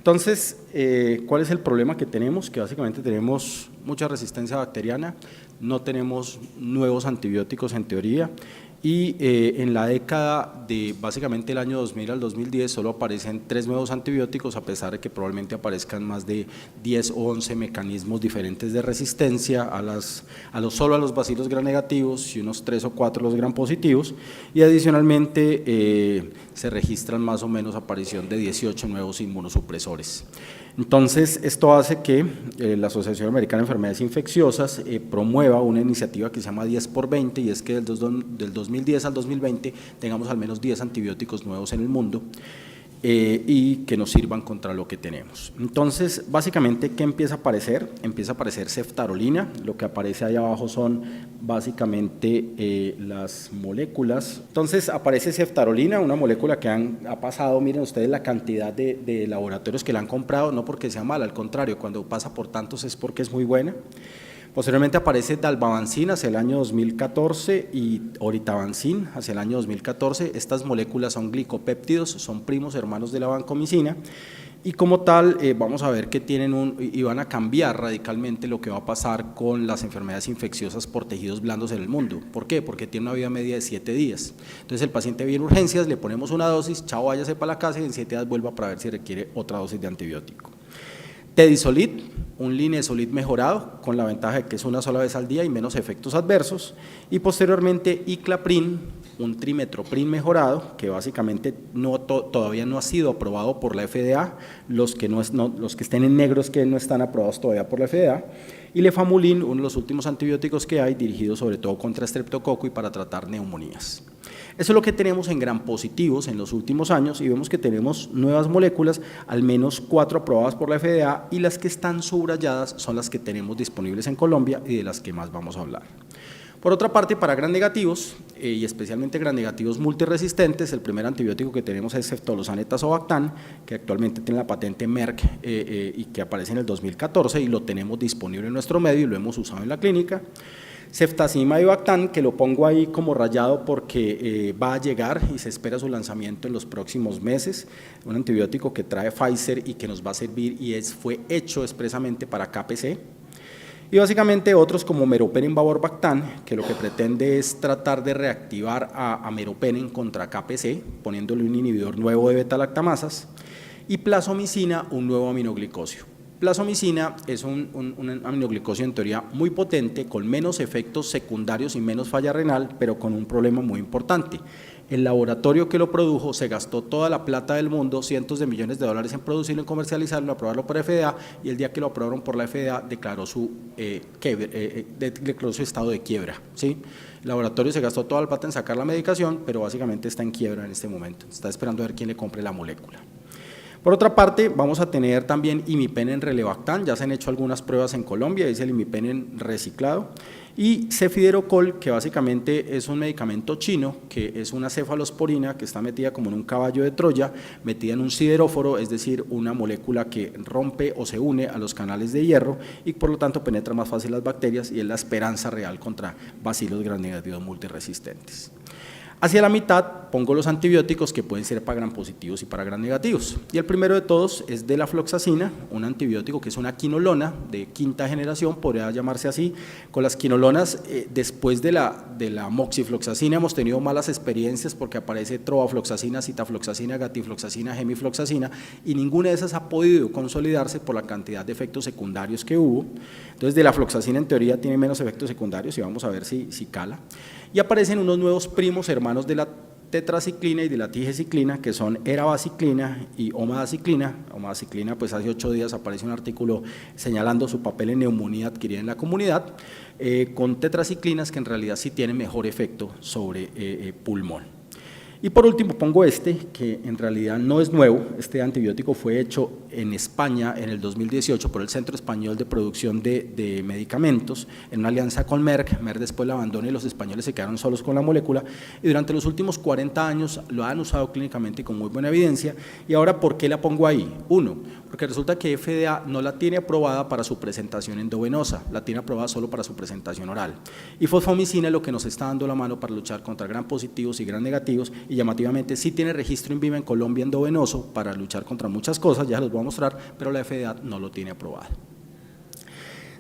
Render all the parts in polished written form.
Entonces, ¿cuál es el problema que tenemos? Que básicamente tenemos mucha resistencia bacteriana, no tenemos nuevos antibióticos en teoría, y en la década de básicamente el año 2000 al 2010 solo aparecen 3 nuevos antibióticos, a pesar de que probablemente aparezcan más de 10 o 11 mecanismos diferentes de resistencia solo a los bacilos gram negativos y unos 3 o 4 los gram positivos, y adicionalmente se registran más o menos aparición de 18 nuevos inmunosupresores. Entonces, esto hace que la Asociación Americana de Enfermedades Infecciosas promueva una iniciativa que se llama 10 por 20, y es que del 2010 al 2020 tengamos al menos 10 antibióticos nuevos en el mundo y que nos sirvan contra lo que tenemos. Entonces, básicamente, ¿qué empieza a aparecer? Empieza a aparecer ceftarolina. Lo que aparece ahí abajo son básicamente las moléculas. Entonces, aparece ceftarolina, una molécula que ha pasado, miren ustedes la cantidad de laboratorios que la han comprado, no porque sea mala, al contrario, cuando pasa por tantos es porque es muy buena. Posteriormente aparece dalbavancin hacia el año 2014 y oritavansin hacia el año 2014. Estas moléculas son glicopéptidos, son primos hermanos de la vancomicina, y como tal vamos a ver que y van a cambiar radicalmente lo que va a pasar con las enfermedades infecciosas por tejidos blandos en el mundo. ¿Por qué? Porque tiene una vida media de 7 días. Entonces el paciente viene en urgencias, le ponemos una dosis, chao, váyase para la casa, y en 7 días vuelva para ver si requiere otra dosis de antibiótico. Tedisolid, un linezolid mejorado, con la ventaja de que es una sola vez al día y menos efectos adversos, y posteriormente iclaprin, un trimetoprim mejorado, que básicamente todavía no ha sido aprobado por la FDA, los que estén en negro es que no están aprobados todavía por la FDA, y lefamulin, uno de los últimos antibióticos que hay, dirigido sobre todo contra estreptococo y para tratar neumonías. Eso es lo que tenemos en gram positivos en los últimos años, y vemos que tenemos nuevas moléculas, al menos 4 aprobadas por la FDA, y las que están subrayadas son las que tenemos disponibles en Colombia y de las que más vamos a hablar. Por otra parte, para gram negativos, y especialmente gram negativos multiresistentes, el primer antibiótico que tenemos es ceftolozane tazobactam, que actualmente tiene la patente Merck y que aparece en el 2014, y lo tenemos disponible en nuestro medio y lo hemos usado en la clínica. Ceftazimab y Bactam, que lo pongo ahí como rayado porque va a llegar y se espera su lanzamiento en los próximos meses, un antibiótico que trae Pfizer y que nos va a servir y fue hecho expresamente para KPC. Y básicamente otros como meropenem bavorbactam, que lo que pretende es tratar de reactivar a meropenem contra KPC, poniéndole un inhibidor nuevo de beta-lactamasas, y plazomicina, un nuevo aminoglicosio. Plazomicina es un aminoglicosio en teoría muy potente, con menos efectos secundarios y menos falla renal, pero con un problema muy importante. El laboratorio que lo produjo se gastó toda la plata del mundo, cientos de millones de dólares en producirlo, en comercializarlo, aprobarlo por FDA, y el día que lo aprobaron por la FDA declaró su estado de quiebra, ¿sí? El laboratorio se gastó toda la plata en sacar la medicación, pero básicamente está en quiebra en este momento, está esperando a ver quién le compre la molécula. Por otra parte, vamos a tener también imipenem relebactam, ya se han hecho algunas pruebas en Colombia, es el imipenem reciclado, y cefiderocol, que básicamente es un medicamento chino, que es una cefalosporina que está metida como en un caballo de Troya, metida en un sideróforo, es decir, una molécula que rompe o se une a los canales de hierro y por lo tanto penetra más fácil las bacterias, y es la esperanza real contra bacilos gram negativos multiresistentes. Hacia la mitad pongo los antibióticos que pueden ser para gram positivos y para gram negativos, y el primero de todos es de la floxacina, un antibiótico que es una quinolona de quinta generación, podría llamarse así. Con las quinolonas, después de la moxifloxacina hemos tenido malas experiencias porque aparece trovafloxacina, citafloxacina, gatifloxacina, gemifloxacina, y ninguna de esas ha podido consolidarse por la cantidad de efectos secundarios que hubo. Entonces, de la floxacina en teoría tiene menos efectos secundarios y vamos a ver si cala. Y aparecen unos nuevos primos hermanos de la tetraciclina y de la tigeciclina, que son erabaciclina y omadaciclina. Omadaciclina, pues hace 8 días aparece un artículo señalando su papel en neumonía adquirida en la comunidad, con tetraciclinas que en realidad sí tienen mejor efecto sobre pulmón. Y por último pongo que en realidad no es nuevo. Este antibiótico fue hecho en España en el 2018 por el Centro Español de Producción de Medicamentos, en una alianza con Merck. Merck después la abandonó y los españoles se quedaron solos con la molécula, y durante los últimos 40 años lo han usado clínicamente con muy buena evidencia. Y ahora, ¿por qué la pongo ahí? Uno, porque resulta que FDA no la tiene aprobada para su presentación endovenosa, la tiene aprobada solo para su presentación oral. Y fosfomicina es lo que nos está dando la mano para luchar contra gram positivos y gram negativos, y llamativamente sí tiene registro INVIMA en Colombia endovenoso para luchar contra muchas cosas, ya los voy a mostrar, pero la FDA no lo tiene aprobado.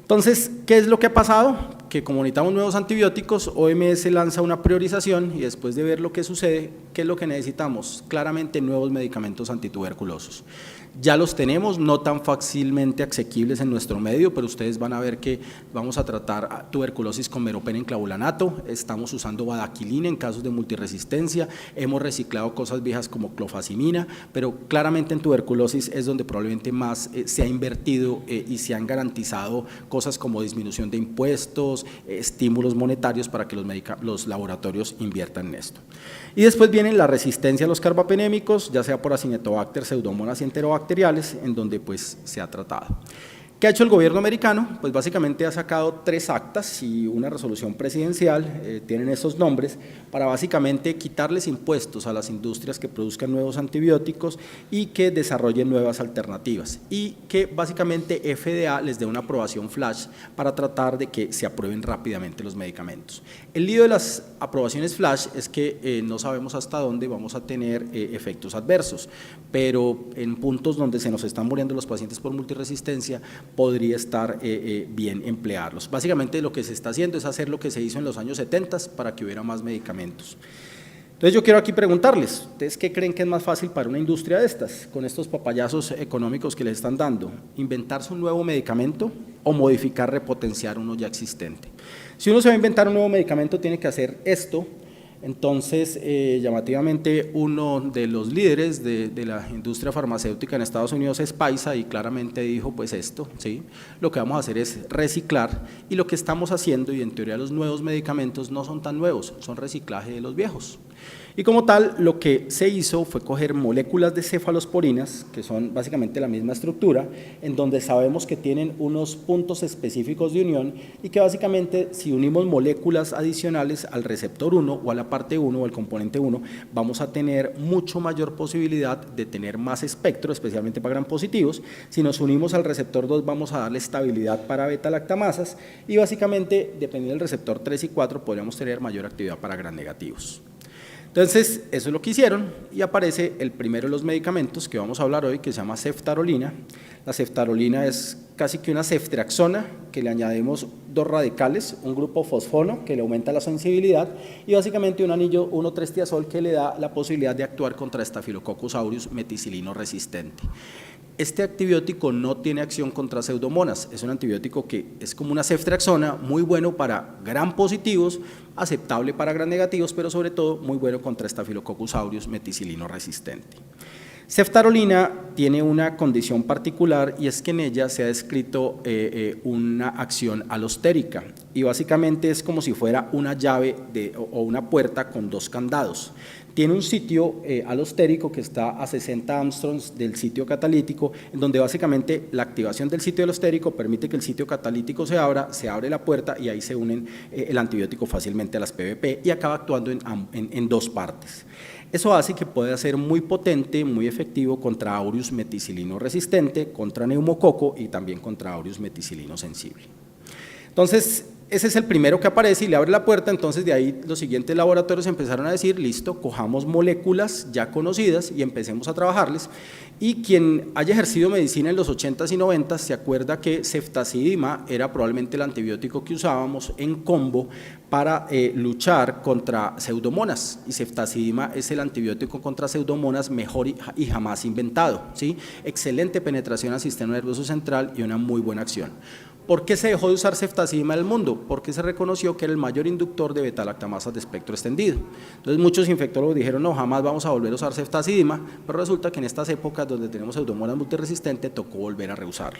Entonces, ¿qué es lo que ha pasado? Que como necesitamos nuevos antibióticos, OMS lanza una priorización y después de ver lo que sucede, ¿qué es lo que necesitamos? Claramente nuevos medicamentos antituberculosos. Ya los tenemos, no tan fácilmente asequibles en nuestro medio, pero ustedes van a ver que vamos a tratar tuberculosis con meropenem clavulanato, estamos usando badaquilina en casos de multiresistencia, hemos reciclado cosas viejas como clofazimina, pero claramente en tuberculosis es donde probablemente más se ha invertido y se han garantizado cosas como disminución de impuestos, estímulos monetarios para que los laboratorios inviertan en esto. Y después viene la resistencia a los carbapenémicos, ya sea por Acinetobacter, Pseudomonas y enterobacteriales, en donde pues se ha tratado. ¿Qué ha hecho el gobierno americano? Pues básicamente ha sacado 3 actas y una resolución presidencial, tienen estos nombres, para básicamente quitarles impuestos a las industrias que produzcan nuevos antibióticos y que desarrollen nuevas alternativas y que básicamente FDA les dé una aprobación flash para tratar de que se aprueben rápidamente los medicamentos. El lío de las aprobaciones flash es que no sabemos hasta dónde vamos a tener efectos adversos, pero en puntos donde se nos están muriendo los pacientes por multiresistencia, podría estar bien emplearlos. Básicamente lo que se está haciendo es hacer lo que se hizo en los años 70 para que hubiera más medicamentos. Entonces yo quiero aquí preguntarles, ¿ustedes qué creen que es más fácil para una industria de estas, con estos papayazos económicos que les están dando? ¿Inventarse un nuevo medicamento o modificar, repotenciar uno ya existente? Si uno se va a inventar un nuevo medicamento tiene que hacer esto. Entonces, llamativamente, uno de los líderes de la industria farmacéutica en Estados Unidos es paisa y claramente dijo, pues esto, ¿sí? Lo que vamos a hacer es reciclar y lo que estamos haciendo, y en teoría los nuevos medicamentos no son tan nuevos, son reciclaje de los viejos. Y como tal, lo que se hizo fue coger moléculas de cefalosporinas, que son básicamente la misma estructura, en donde sabemos que tienen unos puntos específicos de unión y que básicamente si unimos moléculas adicionales al receptor 1 o a la parte 1 o al componente 1, vamos a tener mucho mayor posibilidad de tener más espectro, especialmente para gram positivos. Si nos unimos al receptor 2 vamos a darle estabilidad para beta-lactamasas y básicamente, dependiendo del receptor 3 y 4, podríamos tener mayor actividad para gram negativos. Entonces, eso es lo que hicieron y aparece el primero de los medicamentos que vamos a hablar hoy, que se llama ceftarolina. La ceftarolina es casi que una ceftriaxona, que le añadimos 2 radicales, un grupo fosfono que le aumenta la sensibilidad y básicamente un anillo 1,3-tiazol que le da la posibilidad de actuar contra Staphylococcus aureus meticilino resistente. Este antibiótico no tiene acción contra pseudomonas, es un antibiótico que es como una ceftriaxona, muy bueno para gram positivos, aceptable para gram negativos, pero sobre todo muy bueno contra Staphylococcus aureus meticilino resistente. Ceftarolina tiene una condición particular y es que en ella se ha descrito una acción alostérica y básicamente es como si fuera una llave o una puerta con 2 candados. Tiene un sitio alostérico que está a 60 angstroms del sitio catalítico, en donde básicamente la activación del sitio alostérico permite que el sitio catalítico se abra, se abre la puerta y ahí se unen el antibiótico fácilmente a las PVP y acaba actuando en 2 partes. Eso hace que pueda ser muy potente, muy efectivo contra aureus meticilino resistente, contra neumococo y también contra aureus meticilino sensible. Entonces, ese es el primero que aparece y le abre la puerta, entonces de ahí los siguientes laboratorios empezaron a decir, listo, cojamos moléculas ya conocidas y empecemos a trabajarles. Y quien haya ejercido medicina en los 80s y 90s se acuerda que ceftazidima era probablemente el antibiótico que usábamos en combo para luchar contra pseudomonas, y ceftazidima es el antibiótico contra pseudomonas mejor y jamás inventado, ¿sí? Excelente penetración al sistema nervioso central y una muy buena acción. ¿Por qué se dejó de usar ceftazidima en el mundo? Porque se reconoció que era el mayor inductor de beta-lactamasas de espectro extendido. Entonces muchos infectólogos dijeron, no, jamás vamos a volver a usar ceftazidima, pero resulta que en estas épocas donde tenemos pseudomonas multiresistentes tocó volver a reusarlo.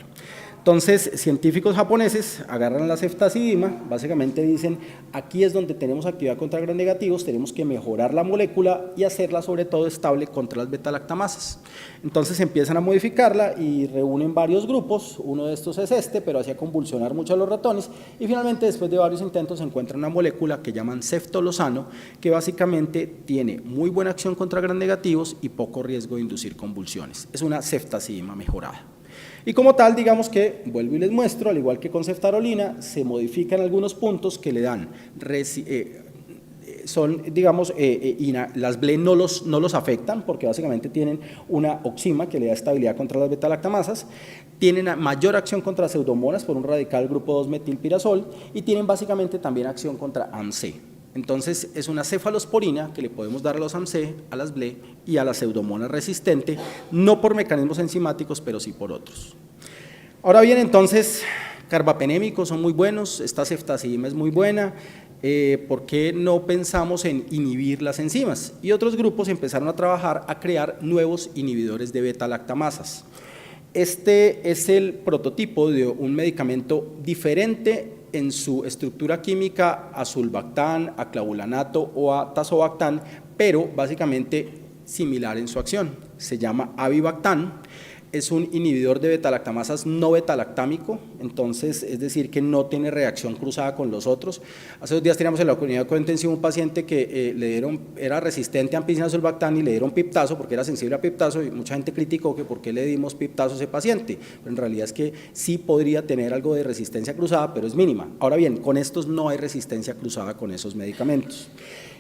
Entonces, científicos japoneses agarran la ceftazidima, básicamente dicen, aquí es donde tenemos actividad contra gram negativos, tenemos que mejorar la molécula y hacerla sobre todo estable contra las beta-lactamasas. Entonces empiezan a modificarla y reúnen varios grupos, uno de estos es este, pero hacía convulsionar mucho a los ratones, y finalmente después de varios intentos se encuentra una molécula que llaman ceftolozano, que básicamente tiene muy buena acción contra gram negativos y poco riesgo de inducir convulsiones. Es una ceftazidima mejorada. Y como tal, digamos que, vuelvo y les muestro, al igual que con ceftarolina, se modifican algunos puntos que le dan son, digamos, las BLE no los afectan porque básicamente tienen una oxima que le da estabilidad contra las beta-lactamasas, tienen mayor acción contra pseudomonas por un radical grupo 2-metilpirazol y tienen básicamente también acción contra AMC. Entonces, es una cefalosporina que le podemos dar a los AMC, a las BLE y a la pseudomonas resistente, no por mecanismos enzimáticos, pero sí por otros. Ahora bien, entonces, carbapenémicos son muy buenos, esta ceftazidima es muy buena, ¿por qué no pensamos en inhibir las enzimas? Y otros grupos empezaron a trabajar a crear nuevos inhibidores de beta-lactamasas. Este es el prototipo de un medicamento diferente en su estructura química a sulbactán, a clavulanato o a tazobactán, pero básicamente similar en su acción. Se llama avibactán. Es un inhibidor de beta-lactamasas no beta-lactámico, entonces es decir que no tiene reacción cruzada con los otros. Hace 2 días teníamos en la unidad de cointensivo un paciente que era resistente a ampicilina sulbactán y le dieron piptazo porque era sensible a piptazo y mucha gente criticó que por qué le dimos piptazo a ese paciente, pero en realidad es que sí podría tener algo de resistencia cruzada, pero es mínima. Ahora bien, con estos no hay resistencia cruzada con esos medicamentos.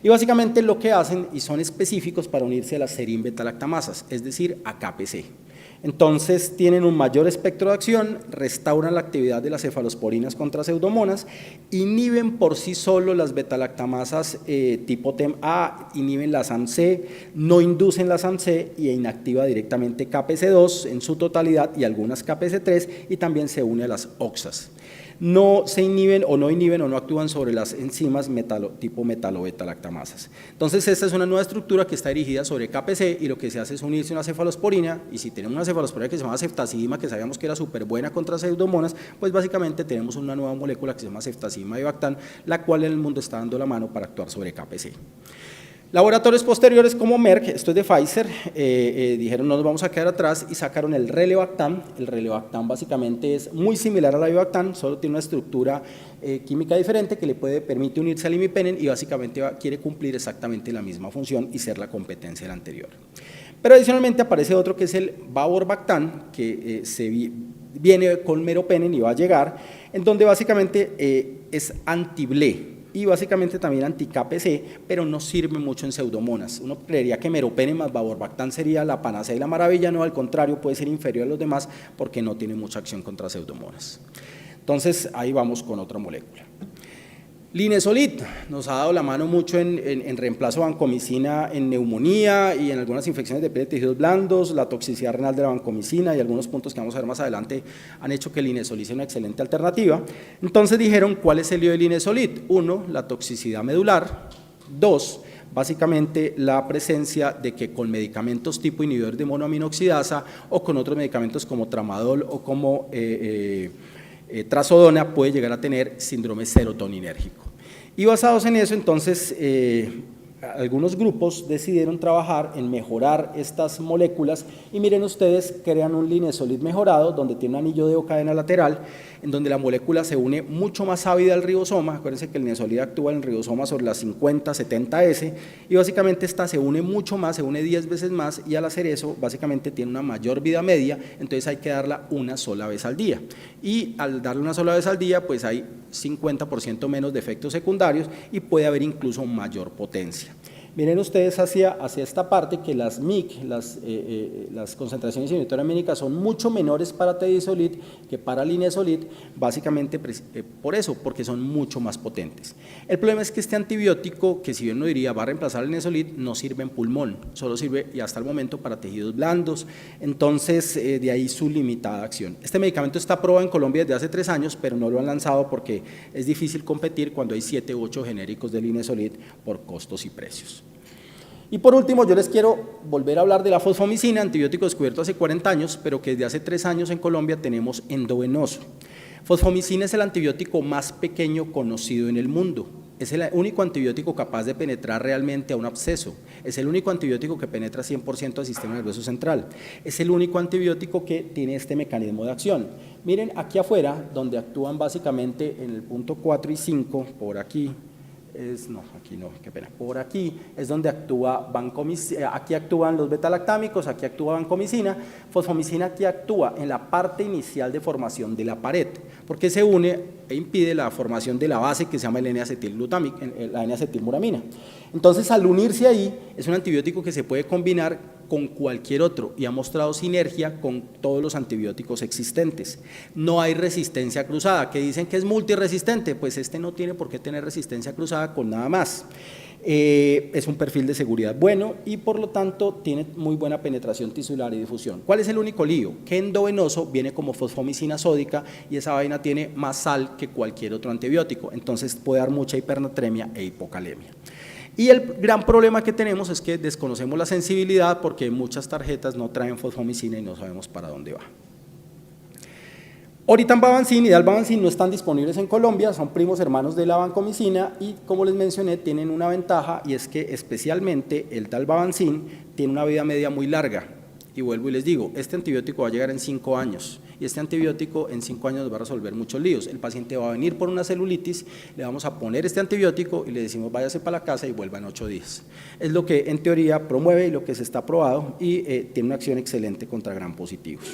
Y básicamente lo que hacen y son específicos para unirse a las serin beta-lactamasas, es decir, a KPC. Entonces tienen un mayor espectro de acción, restauran la actividad de las cefalosporinas contra pseudomonas, inhiben por sí solo las beta-lactamasas tipo TEM-A, inhiben las AMC, no inducen las AMC y inactiva directamente KPC2 en su totalidad y algunas KPC3 y también se une a las OXAs. No se inhiben o no actúan sobre las enzimas tipo metalo-beta-lactamasas. Entonces esta es una nueva estructura que está dirigida sobre KPC y lo que se hace es unirse a una cefalosporina y si tenemos una cefalosporina que se llama ceftazidima que sabíamos que era súper buena contra pseudomonas, pues básicamente tenemos una nueva molécula que se llama ceftazidima avibactán, la cual en el mundo está dando la mano para actuar sobre KPC. Laboratorios posteriores como Merck, esto es de Pfizer, dijeron no nos vamos a quedar atrás y sacaron el relebactam. El relebactam básicamente es muy similar al avibactam, solo tiene una estructura química diferente que le permite unirse al imipenem y básicamente quiere cumplir exactamente la misma función y ser la competencia del anterior. Pero adicionalmente aparece otro que es el bavorbactam, que viene con meropenem y va a llegar, en donde básicamente es anti-BLE. Y básicamente también anti-KPC, pero no sirve mucho en pseudomonas. Uno creería que meropenem más bavorbactam sería la panacea y la maravilla, no, al contrario, puede ser inferior a los demás porque no tiene mucha acción contra pseudomonas. Entonces, ahí vamos con otra molécula. Linezolid nos ha dado la mano mucho en reemplazo de vancomicina en neumonía y en algunas infecciones de piel de tejidos blandos, la toxicidad renal de la vancomicina y algunos puntos que vamos a ver más adelante han hecho que el linezolid sea una excelente alternativa. Entonces dijeron, ¿cuál es el lío del linezolid? 1, la toxicidad medular. 2, básicamente la presencia de que con medicamentos tipo inhibidor de monoaminoxidasa o con otros medicamentos como tramadol o como trazodona puede llegar a tener síndrome serotoninérgico. Y basados en eso, entonces, algunos grupos decidieron trabajar en mejorar estas moléculas y miren ustedes, crean un linezolid mejorado donde tiene un anillo de O-cadena lateral en donde la molécula se une mucho más ávida al ribosoma. Acuérdense que el linezolid actúa en el ribosoma sobre las 50-70S y básicamente esta se une mucho más, se une 10 veces más y al hacer eso básicamente tiene una mayor vida media, entonces hay que darla una sola vez al día y al darle una sola vez al día pues hay 50% menos de efectos secundarios y puede haber incluso mayor potencia. Miren ustedes hacia esta parte que las MIC, las concentraciones inhibitoras mínicas son mucho menores para tedizolid que para linezolid, básicamente por eso, porque son mucho más potentes. El problema es que este antibiótico, que si bien uno diría va a reemplazar el linezolid, no sirve en pulmón, solo sirve y hasta el momento para tejidos blandos, entonces de ahí su limitada acción. Este medicamento está aprobado en Colombia desde hace 3 años, pero no lo han lanzado porque es difícil competir cuando hay 7 u 8 genéricos de linezolid por costos y precios. Y por último, yo les quiero volver a hablar de la fosfomicina, antibiótico descubierto hace 40 años, pero que desde hace 3 años en Colombia tenemos endovenoso. Fosfomicina es el antibiótico más pequeño conocido en el mundo. Es el único antibiótico capaz de penetrar realmente a un absceso. Es el único antibiótico que penetra 100% al sistema nervioso central. Es el único antibiótico que tiene este mecanismo de acción. Miren aquí afuera, donde actúan básicamente en el punto 4 y 5, por aquí, no, aquí no, qué pena, por aquí es donde actúa vancomicina, aquí actúan los betalactámicos, aquí actúa vancomicina, fosfomicina aquí actúa en la parte inicial de formación de la pared, porque se une e impide la formación de la base que se llama el N-acetilglutámico, la N-acetilmuramina. Entonces, al unirse ahí, es un antibiótico que se puede combinar con cualquier otro y ha mostrado sinergia con todos los antibióticos existentes. No hay resistencia cruzada, que dicen que es multiresistente, pues este no tiene por qué tener resistencia cruzada con nada más. Es un perfil de seguridad bueno y por lo tanto tiene muy buena penetración tisular y difusión. ¿Cuál es el único lío? Que endovenoso viene como fosfomicina sódica y esa vaina tiene más sal que cualquier otro antibiótico, entonces puede dar mucha hipernatremia e hipocalemia. Y el gran problema que tenemos es que desconocemos la sensibilidad porque muchas tarjetas no traen fosfomicina y no sabemos para dónde va. Oritan-Vabancin y Dalbavancin no están disponibles en Colombia, son primos hermanos de la vancomicina y como les mencioné tienen una ventaja y es que especialmente el Dalbavancin tiene una vida media muy larga y vuelvo y les digo, este antibiótico va a llegar en 5 años y este antibiótico en 5 años nos va a resolver muchos líos. El paciente va a venir por una celulitis, le vamos a poner este antibiótico y le decimos váyase para la casa y vuelva en 8 días. Es lo que en teoría promueve y lo que se está probado y tiene una acción excelente contra gram positivos.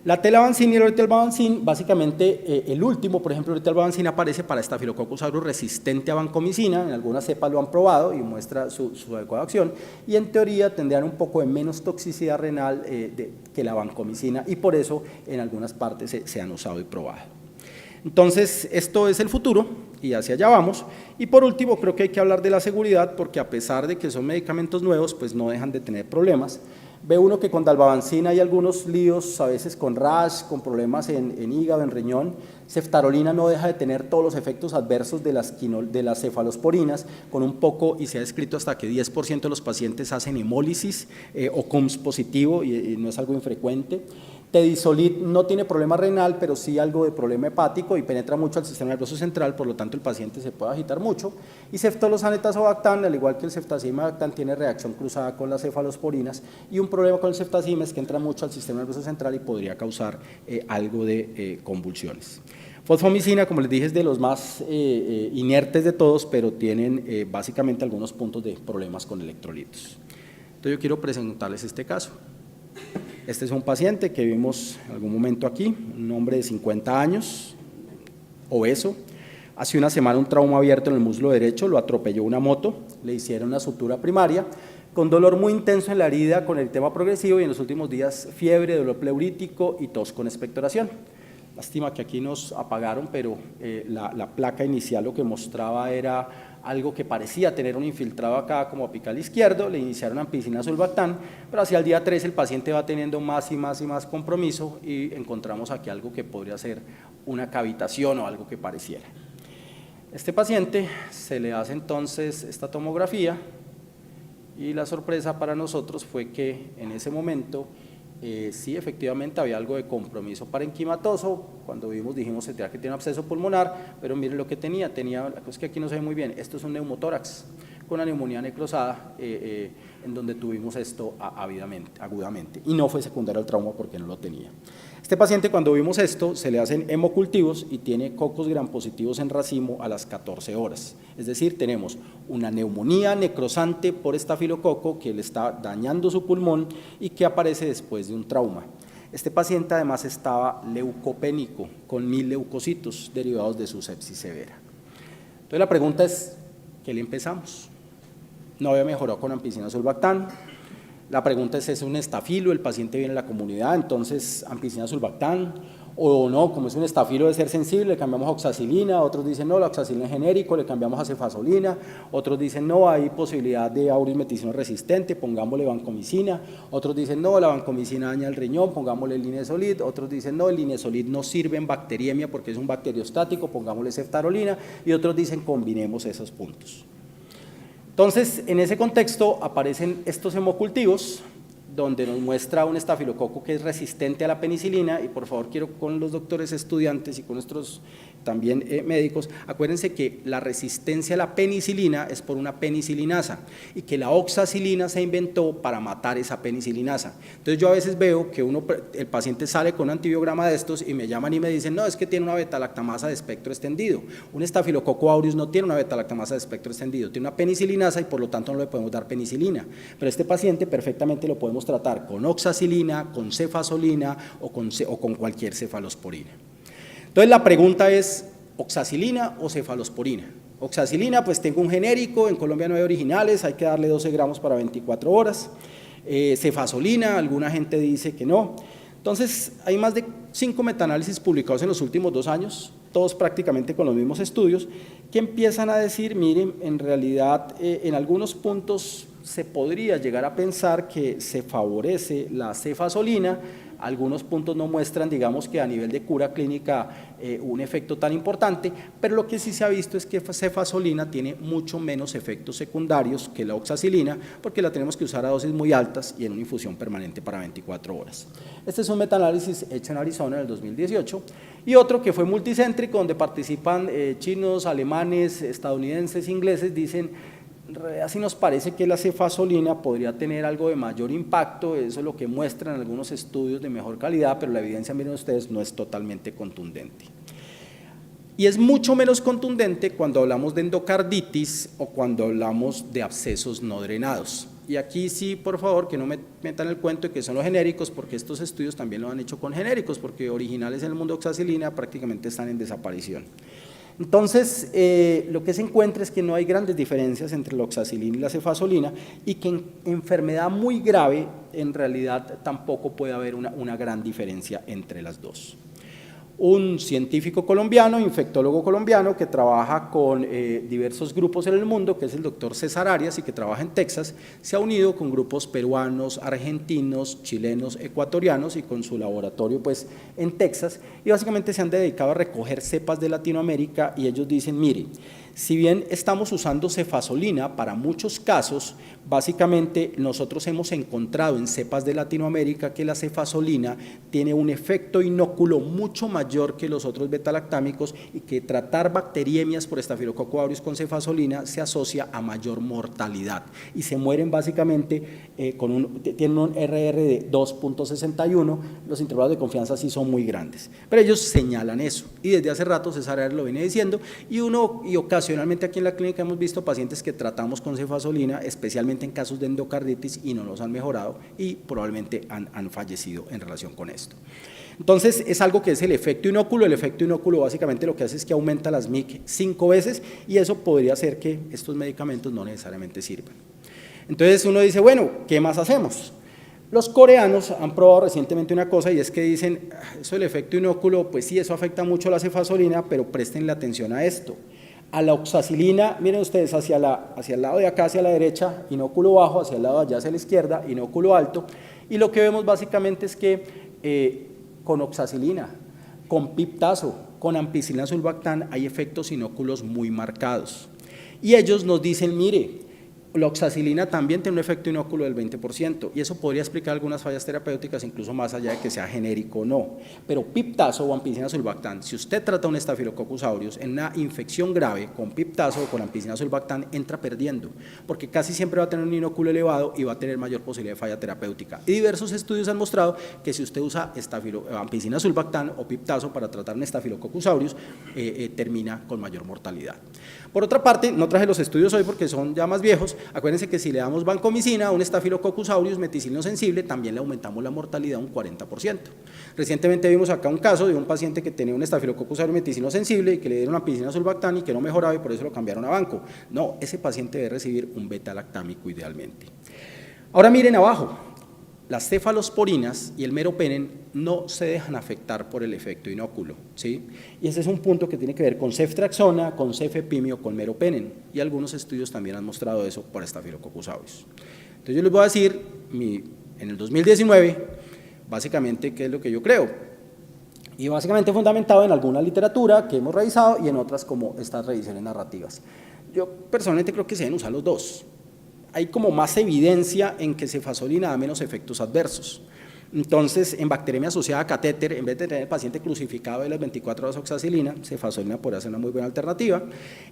La telavancin y el oritel-vabancin, básicamente el último, por ejemplo, el oritel-vabancin aparece para Staphylococcus aureus resistente a vancomicina, en algunas cepas lo han probado y muestra su adecuada acción, y en teoría tendrían un poco de menos toxicidad renal que la vancomicina y por eso en algunas partes se han usado y probado. Entonces, esto es el futuro y hacia allá vamos. Y por último, creo que hay que hablar de la seguridad porque a pesar de que son medicamentos nuevos, pues no dejan de tener problemas. Ve uno que con dalbavancin hay algunos líos, a veces con rash, con problemas en hígado, en riñón. Ceftarolina no deja de tener todos los efectos adversos de las cefalosporinas, con un poco, y se ha descrito hasta que 10% de los pacientes hacen hemólisis o CUMS positivo, y no es algo infrecuente. Tedizolid no tiene problema renal, pero sí algo de problema hepático y penetra mucho al sistema nervioso central, por lo tanto el paciente se puede agitar mucho. Y ceftolozane-tazobactam, al igual que el ceftazimab-bactam, tiene reacción cruzada con las cefalosporinas y un problema con el ceftazimab es que entra mucho al sistema nervioso central y podría causar algo de convulsiones. Fosfomicina, como les dije, es de los más inertes de todos, pero tienen básicamente algunos puntos de problemas con electrolitos. Entonces yo quiero presentarles este caso. Este es un paciente que vimos en algún momento aquí, un hombre de 50 años, obeso. Hace una semana un trauma abierto en el muslo derecho, lo atropelló una moto, le hicieron una sutura primaria, con dolor muy intenso en la herida, con eritema progresivo y en los últimos días fiebre, dolor pleurítico y tos con expectoración. Lástima que aquí nos apagaron, pero la placa inicial lo que mostraba era algo que parecía tener un infiltrado acá como apical izquierdo, le iniciaron ampicilina sulbactam, pero hacia el día 3 el paciente va teniendo más y más y más compromiso y encontramos aquí algo que podría ser una cavitación o algo que pareciera. Este paciente se le hace entonces esta tomografía y la sorpresa para nosotros fue que en ese momento sí, efectivamente había algo de compromiso parenquimatoso. Cuando vimos dijimos que tiene un absceso pulmonar, pero miren lo que tenía, la cosa es que aquí no se ve muy bien, esto es un neumotórax con una neumonía necrosada en donde tuvimos esto agudamente y no fue secundario al trauma porque no lo tenía. Este paciente cuando vimos esto se le hacen hemocultivos y tiene cocos gram positivos en racimo a las 14 horas, es decir, tenemos una neumonía necrosante por estafilococo que le está dañando su pulmón y que aparece después de un trauma. Este paciente además estaba leucopénico con 1000 leucocitos derivados de su sepsis severa. Entonces la pregunta es, ¿qué le empezamos? No había mejorado con ampicilina sulbactam. La pregunta es un estafilo, el paciente viene en la comunidad, entonces ampicilina sulbactam, o no, como es un estafilo de ser sensible, le cambiamos a oxacilina, otros dicen no, la oxacilina es genérico, le cambiamos a cefazolina, otros dicen no, hay posibilidad de auris meticino resistente, pongámosle vancomicina, otros dicen no, la vancomicina daña el riñón, pongámosle el linezolid, otros dicen no, el linezolid no sirve en bacteriemia porque es un bacteriostático, pongámosle ceftarolina, y otros dicen combinemos esos puntos. Entonces, en ese contexto aparecen estos hemocultivos donde nos muestra un estafilococo que es resistente a la penicilina y por favor quiero con los doctores estudiantes y con nuestros también médicos, acuérdense que la resistencia a la penicilina es por una penicilinasa y que la oxacilina se inventó para matar esa penicilinasa. Entonces yo a veces veo que el paciente sale con un antibiograma de estos y me llaman y me dicen, no, es que tiene una beta-lactamasa de espectro extendido. Un estafilococo aureus no tiene una beta-lactamasa de espectro extendido, tiene una penicilinasa y por lo tanto no le podemos dar penicilina. Pero este paciente perfectamente lo podemos tratar con oxacilina, con cefazolina o con cualquier cefalosporina. Entonces la pregunta es, ¿oxacilina o cefalosporina? Oxacilina, pues tengo un genérico, en Colombia no hay originales, hay que darle 12 gramos para 24 horas. Cefazolina, alguna gente dice que no. Entonces hay más de 5 metaanálisis publicados en los últimos 2 años, todos prácticamente con los mismos estudios, que empiezan a decir, miren, en realidad en algunos puntos se podría llegar a pensar que se favorece la cefazolina. Algunos puntos no muestran, digamos, que a nivel de cura clínica un efecto tan importante, pero lo que sí se ha visto es que cefazolina tiene mucho menos efectos secundarios que la oxacilina, porque la tenemos que usar a dosis muy altas y en una infusión permanente para 24 horas. Este es un metaanálisis hecho en Arizona en el 2018, y otro que fue multicéntrico, donde participan chinos, alemanes, estadounidenses, ingleses, dicen, así nos parece que la cefazolina podría tener algo de mayor impacto, eso es lo que muestran algunos estudios de mejor calidad, pero la evidencia, miren ustedes, no es totalmente contundente. Y es mucho menos contundente cuando hablamos de endocarditis o cuando hablamos de abscesos no drenados. Y aquí sí, por favor, que no me metan el cuento de que son los genéricos, porque estos estudios también lo han hecho con genéricos, porque originales en el mundo oxacilina prácticamente están en desaparición. Entonces, lo que se encuentra es que no hay grandes diferencias entre la oxacilina y la cefazolina y que en enfermedad muy grave, en realidad tampoco puede haber una gran diferencia entre las dos. Un científico colombiano, infectólogo colombiano, que trabaja con diversos grupos en el mundo, que es el doctor César Arias y que trabaja en Texas, se ha unido con grupos peruanos, argentinos, chilenos, ecuatorianos y con su laboratorio pues en Texas, y básicamente se han dedicado a recoger cepas de Latinoamérica y ellos dicen, mire, si bien estamos usando cefazolina para muchos casos, básicamente nosotros hemos encontrado en cepas de Latinoamérica que la cefazolina tiene un efecto inóculo mucho mayor que los otros betalactámicos y que tratar bacteriemias por Staphylococcus aureus con cefazolina se asocia a mayor mortalidad y se mueren básicamente tienen un RR de 2.61, los intervalos de confianza sí son muy grandes, pero ellos señalan eso y desde hace rato César Arias lo viene diciendo y ocasionalmente aquí en la clínica hemos visto pacientes que tratamos con cefazolina, especialmente en casos de endocarditis y no los han mejorado y probablemente han fallecido en relación con esto. Entonces es algo que es el efecto inóculo básicamente lo que hace es que aumenta las MIC 5 veces y eso podría hacer que estos medicamentos no necesariamente sirvan. Entonces uno dice, bueno, ¿qué más hacemos? Los coreanos han probado recientemente una cosa y es que dicen, eso del efecto inóculo, pues sí, eso afecta mucho a la cefazolina, pero prestenle atención a esto. A la oxacilina, miren ustedes, hacia el lado de acá, hacia la derecha, inóculo bajo, hacia el lado de allá, hacia la izquierda, inóculo alto, y lo que vemos básicamente es que con oxacilina, con piptazo, con ampicilina sulbactam hay efectos inóculos muy marcados. Y ellos nos dicen, mire, la oxacilina también tiene un efecto inóculo del 20% y eso podría explicar algunas fallas terapéuticas incluso más allá de que sea genérico o no, pero piptazo o ampicilina sulbactam, si usted trata un Staphylococcus aureus en una infección grave con piptazo o con ampicilina sulbactam entra perdiendo, porque casi siempre va a tener un inóculo elevado y va a tener mayor posibilidad de falla terapéutica y diversos estudios han mostrado que si usted usa ampicilina sulbactam o piptazo para tratar un Staphylococcus aureus termina con mayor mortalidad. Por otra parte, no traje los estudios hoy porque son ya más viejos. Acuérdense que si le damos vancomicina a un Staphylococcus aureus meticilino sensible, también le aumentamos la mortalidad un 40%. Recientemente vimos acá un caso de un paciente que tenía un Staphylococcus aureus meticilino sensible y que le dieron ampicilina sulbactam y que no mejoraba y por eso lo cambiaron a vanco. No, ese paciente debe recibir un beta-lactámico idealmente. Ahora miren abajo. Las cefalosporinas y el meropenem no se dejan afectar por el efecto inóculo, ¿sí? Y ese es un punto que tiene que ver con ceftriaxona, con cefepimio, con meropenem, y algunos estudios también han mostrado eso por Staphylococcus aureus. Entonces yo les voy a decir, en el 2019, básicamente, qué es lo que yo creo, y básicamente fundamentado en alguna literatura que hemos revisado y en otras como estas revisiones narrativas. Yo personalmente creo que se deben usar los 2. Hay como más evidencia en que cefazolina da menos efectos adversos. Entonces, en bacteremia asociada a catéter, en vez de tener el paciente crucificado de las 24 horas oxacilina, cefazolina podría ser una muy buena alternativa.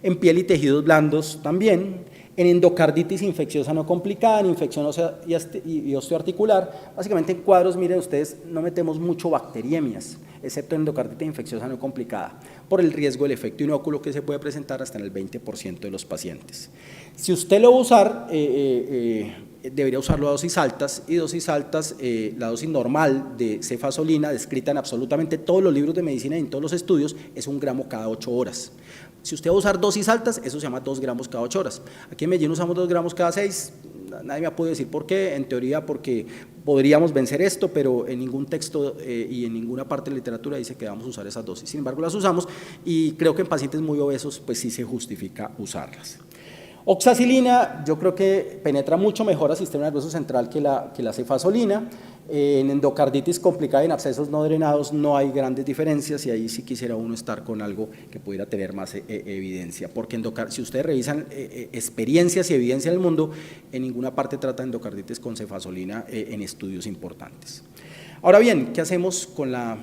En piel y tejidos blandos también. En endocarditis infecciosa no complicada, en infección ósea y osteoarticular. Básicamente en cuadros, miren ustedes, no metemos mucho bacteriemias, excepto en endocarditis infecciosa no complicada, por el riesgo del efecto inóculo que se puede presentar hasta en el 20% de los pacientes. Si usted lo va a usar, debería usarlo a dosis altas, y dosis altas, la dosis normal de cefazolina, descrita en absolutamente todos los libros de medicina y en todos los estudios, es 1 gramo cada 8 horas. Si usted va a usar dosis altas, eso se llama 2 gramos cada 8 horas. Aquí en Medellín usamos 2 gramos cada 6, nadie me ha podido decir por qué, en teoría porque podríamos vencer esto, pero en ningún texto y en ninguna parte de la literatura dice que vamos a usar esas dosis. Sin embargo, las usamos y creo que en pacientes muy obesos, pues sí se justifica usarlas. Oxacilina, yo creo que penetra mucho mejor al sistema nervioso central que la cefazolina. En endocarditis complicada y en abscesos no drenados no hay grandes diferencias, y ahí sí quisiera uno estar con algo que pudiera tener más evidencia, porque si ustedes revisan experiencias y evidencia en el mundo, en ninguna parte trata endocarditis con cefazolina en estudios importantes. Ahora bien, ¿qué hacemos con la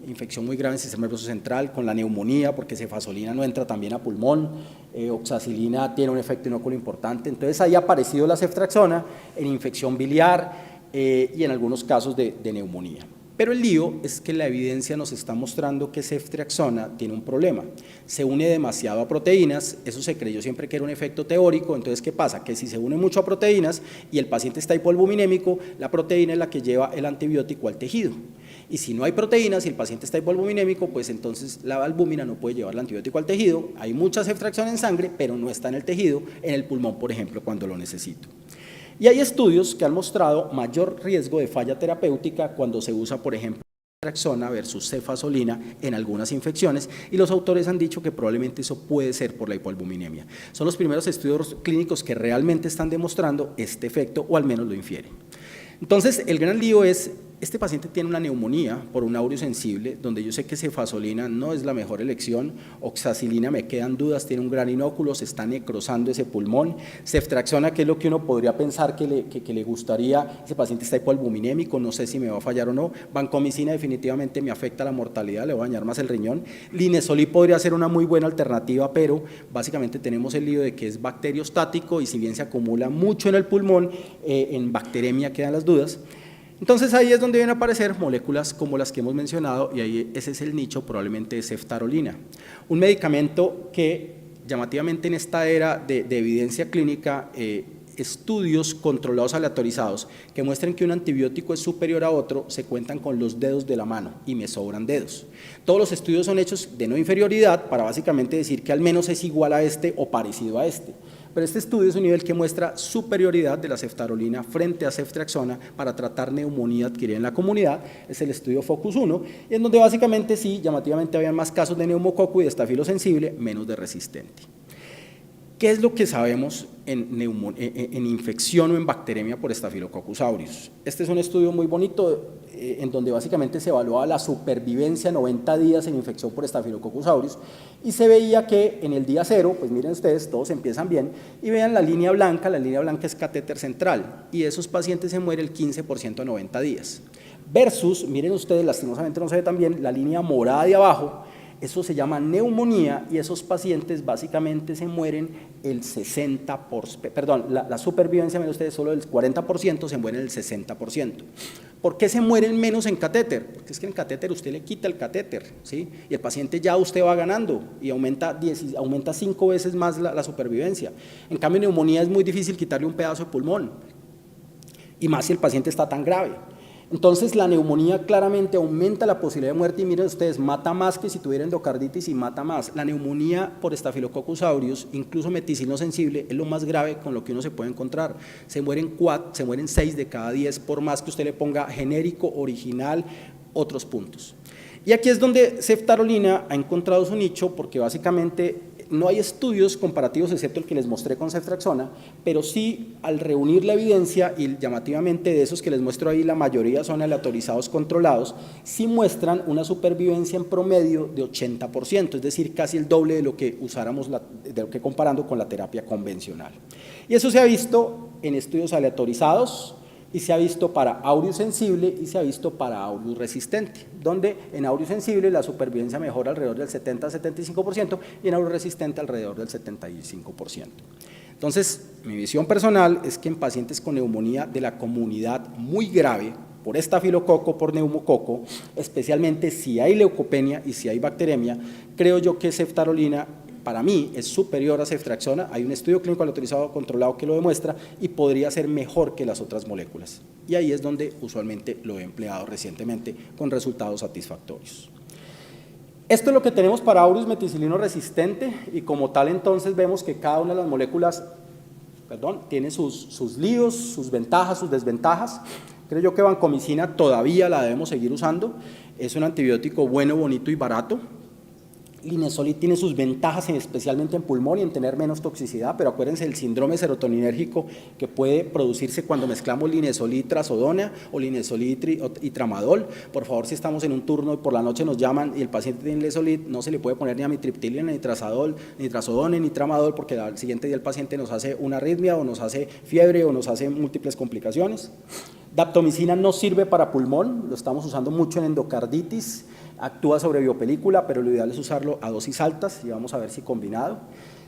infección muy grave en el sistema nervioso central, con la neumonía, porque cefazolina no entra también a pulmón, oxacilina tiene un efecto inóculo importante? Entonces ahí ha aparecido la ceftriaxona en infección biliar y en algunos casos de neumonía. Pero el lío es que la evidencia nos está mostrando que ceftriaxona tiene un problema, se une demasiado a proteínas, eso se creyó siempre que era un efecto teórico. Entonces, ¿qué pasa? Que si se une mucho a proteínas y el paciente está hipoalbuminémico, la proteína es la que lleva el antibiótico al tejido. Y si no hay proteínas y el paciente está hipoalbuminémico, pues entonces la albúmina no puede llevar el antibiótico al tejido. Hay mucha ceftriaxona en sangre, pero no está en el tejido, en el pulmón, por ejemplo, cuando lo necesito. Y hay estudios que han mostrado mayor riesgo de falla terapéutica cuando se usa, por ejemplo, ceftriaxona versus cefazolina en algunas infecciones, y los autores han dicho que probablemente eso puede ser por la hipoalbuminemia. Son los primeros estudios clínicos que realmente están demostrando este efecto, o al menos lo infieren. Entonces, el gran lío es, este paciente tiene una neumonía por un aurio sensible, donde yo sé que cefazolina no es la mejor elección, oxacilina me quedan dudas, tiene un gran inóculo, se está necrosando ese pulmón, ceftriaxona, que es lo que uno podría pensar que le gustaría, ese paciente está hipoalbuminémico, no sé si me va a fallar o no, vancomicina definitivamente me afecta la mortalidad, le va a dañar más el riñón, linezolid podría ser una muy buena alternativa, pero básicamente tenemos el lío de que es bacteriostático y si bien se acumula mucho en el pulmón, en bacteremia quedan las dudas. Entonces ahí es donde vienen a aparecer moléculas como las que hemos mencionado, y ahí ese es el nicho probablemente de ceftarolina, un medicamento que llamativamente en esta era de evidencia clínica, estudios controlados aleatorizados que muestren que un antibiótico es superior a otro, se cuentan con los dedos de la mano y me sobran dedos. Todos los estudios son hechos de no inferioridad para básicamente decir que al menos es igual a este o parecido a este. Pero este estudio es un nivel que muestra superioridad de la ceftarolina frente a ceftriaxona para tratar neumonía adquirida en la comunidad, es el estudio Focus 1, en donde básicamente sí, llamativamente habían más casos de neumococo y de estafilo sensible, menos de resistente. ¿Qué es lo que sabemos en infección o en bacteremia por Staphylococcus aureus? Este es un estudio muy bonito en donde básicamente se evaluaba la supervivencia 90 días en infección por Staphylococcus aureus y se veía que en el día 0, pues miren ustedes, todos empiezan bien y vean la línea blanca es catéter central y esos pacientes se mueren el 15% a 90 días. Versus, miren ustedes, lastimosamente no se ve tan bien, la línea morada de abajo, eso se llama neumonía y esos pacientes básicamente se mueren el 60%, perdón, la supervivencia, miren ustedes, solo del 40%, se mueren el 60%. ¿Por qué se mueren menos en catéter? Porque es que en catéter usted le quita el catéter, ¿sí? Y el paciente ya usted va ganando y aumenta 5 veces más la supervivencia. En cambio, en neumonía es muy difícil quitarle un pedazo de pulmón y más si el paciente está tan grave. Entonces la neumonía claramente aumenta la posibilidad de muerte y miren ustedes, mata más que si tuviera endocarditis y mata más. La neumonía por Staphylococcus aureus, incluso meticilino sensible, es lo más grave con lo que uno se puede encontrar. Se mueren 6 de cada 10 por más que usted le ponga genérico, original, otros puntos. Y aquí es donde ceftarolina ha encontrado su nicho porque básicamente no hay estudios comparativos excepto el que les mostré con ceftriaxona, pero sí al reunir la evidencia y llamativamente de esos que les muestro ahí la mayoría son aleatorizados controlados, sí muestran una supervivencia en promedio de 80%, es decir, casi el doble de lo que usáramos, de lo que comparando con la terapia convencional. Y eso se ha visto en estudios aleatorizados y se ha visto para aureus sensible y se ha visto para aureus resistente, donde en aureus sensible la supervivencia mejora alrededor del 70-75% y en aureus resistente alrededor del 75%. Entonces, mi visión personal es que en pacientes con neumonía de la comunidad muy grave, por estafilococo, por neumococo, especialmente si hay leucopenia y si hay bacteremia, creo yo que ceftarolina para mí es superior a ceftriaxona. Hay un estudio clínico autorizado controlado que lo demuestra y podría ser mejor que las otras moléculas. Y ahí es donde usualmente lo he empleado recientemente con resultados satisfactorios. Esto es lo que tenemos para aureus meticilino resistente y como tal entonces vemos que cada una de las moléculas tiene sus líos, sus ventajas, sus desventajas. Creo yo que vancomicina todavía la debemos seguir usando, es un antibiótico bueno, bonito y barato. Linezolid tiene sus ventajas, especialmente en pulmón y en tener menos toxicidad, pero acuérdense del síndrome serotoninérgico que puede producirse cuando mezclamos linezolid trazodona o linezolid y tramadol. Por favor, si estamos en un turno y por la noche nos llaman y el paciente tiene linezolid, no se le puede poner ni amitriptilina, ni trazadol, ni trazodone, ni tramadol, porque al siguiente día el paciente nos hace una arritmia o nos hace fiebre o nos hace múltiples complicaciones. Daptomicina no sirve para pulmón, lo estamos usando mucho en endocarditis, actúa sobre biopelícula, pero lo ideal es usarlo a dosis altas y vamos a ver si combinado.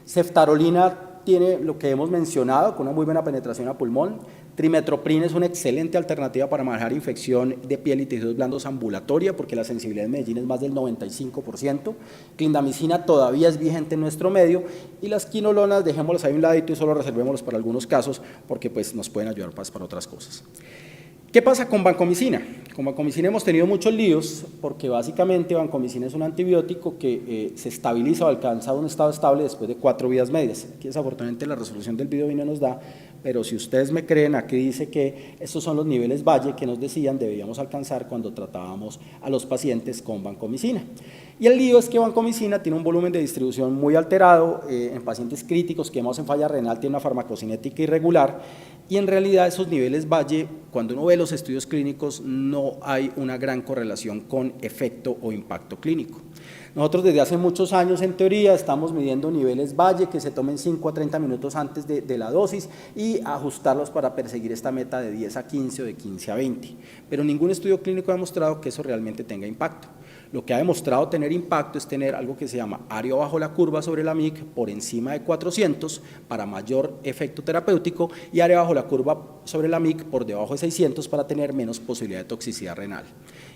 Ceftarolina tiene lo que hemos mencionado, con una muy buena penetración a pulmón. Trimetoprim es una excelente alternativa para manejar infección de piel y tejidos blandos ambulatoria, porque la sensibilidad en Medellín es más del 95%. Clindamicina todavía es vigente en nuestro medio, y las quinolonas dejémoslas ahí a un ladito y solo reservémoslas para algunos casos, porque pues, nos pueden ayudar para otras cosas. ¿Qué pasa con vancomicina? Con vancomicina hemos tenido muchos líos porque básicamente vancomicina es un antibiótico que se estabiliza o alcanza un estado estable después de 4 vidas medias. Aquí desafortunadamente la resolución del video no nos da, pero si ustedes me creen, aquí dice que estos son los niveles Valle que nos decían debíamos alcanzar cuando tratábamos a los pacientes con vancomicina. Y el lío es que vancomicina tiene un volumen de distribución muy alterado en pacientes críticos, quemados en falla renal, tiene una farmacocinética irregular, y en realidad esos niveles Valle, cuando uno ve los estudios clínicos, no hay una gran correlación con efecto o impacto clínico. Nosotros desde hace muchos años, en teoría, estamos midiendo niveles Valle que se tomen 5 a 30 minutos antes de la dosis y ajustarlos para perseguir esta meta de 10 a 15 o de 15 a 20. Pero ningún estudio clínico ha demostrado que eso realmente tenga impacto. Lo que ha demostrado tener impacto es tener algo que se llama área bajo la curva sobre la MIC por encima de 400 para mayor efecto terapéutico y área bajo la curva sobre la MIC por debajo de 600 para tener menos posibilidad de toxicidad renal.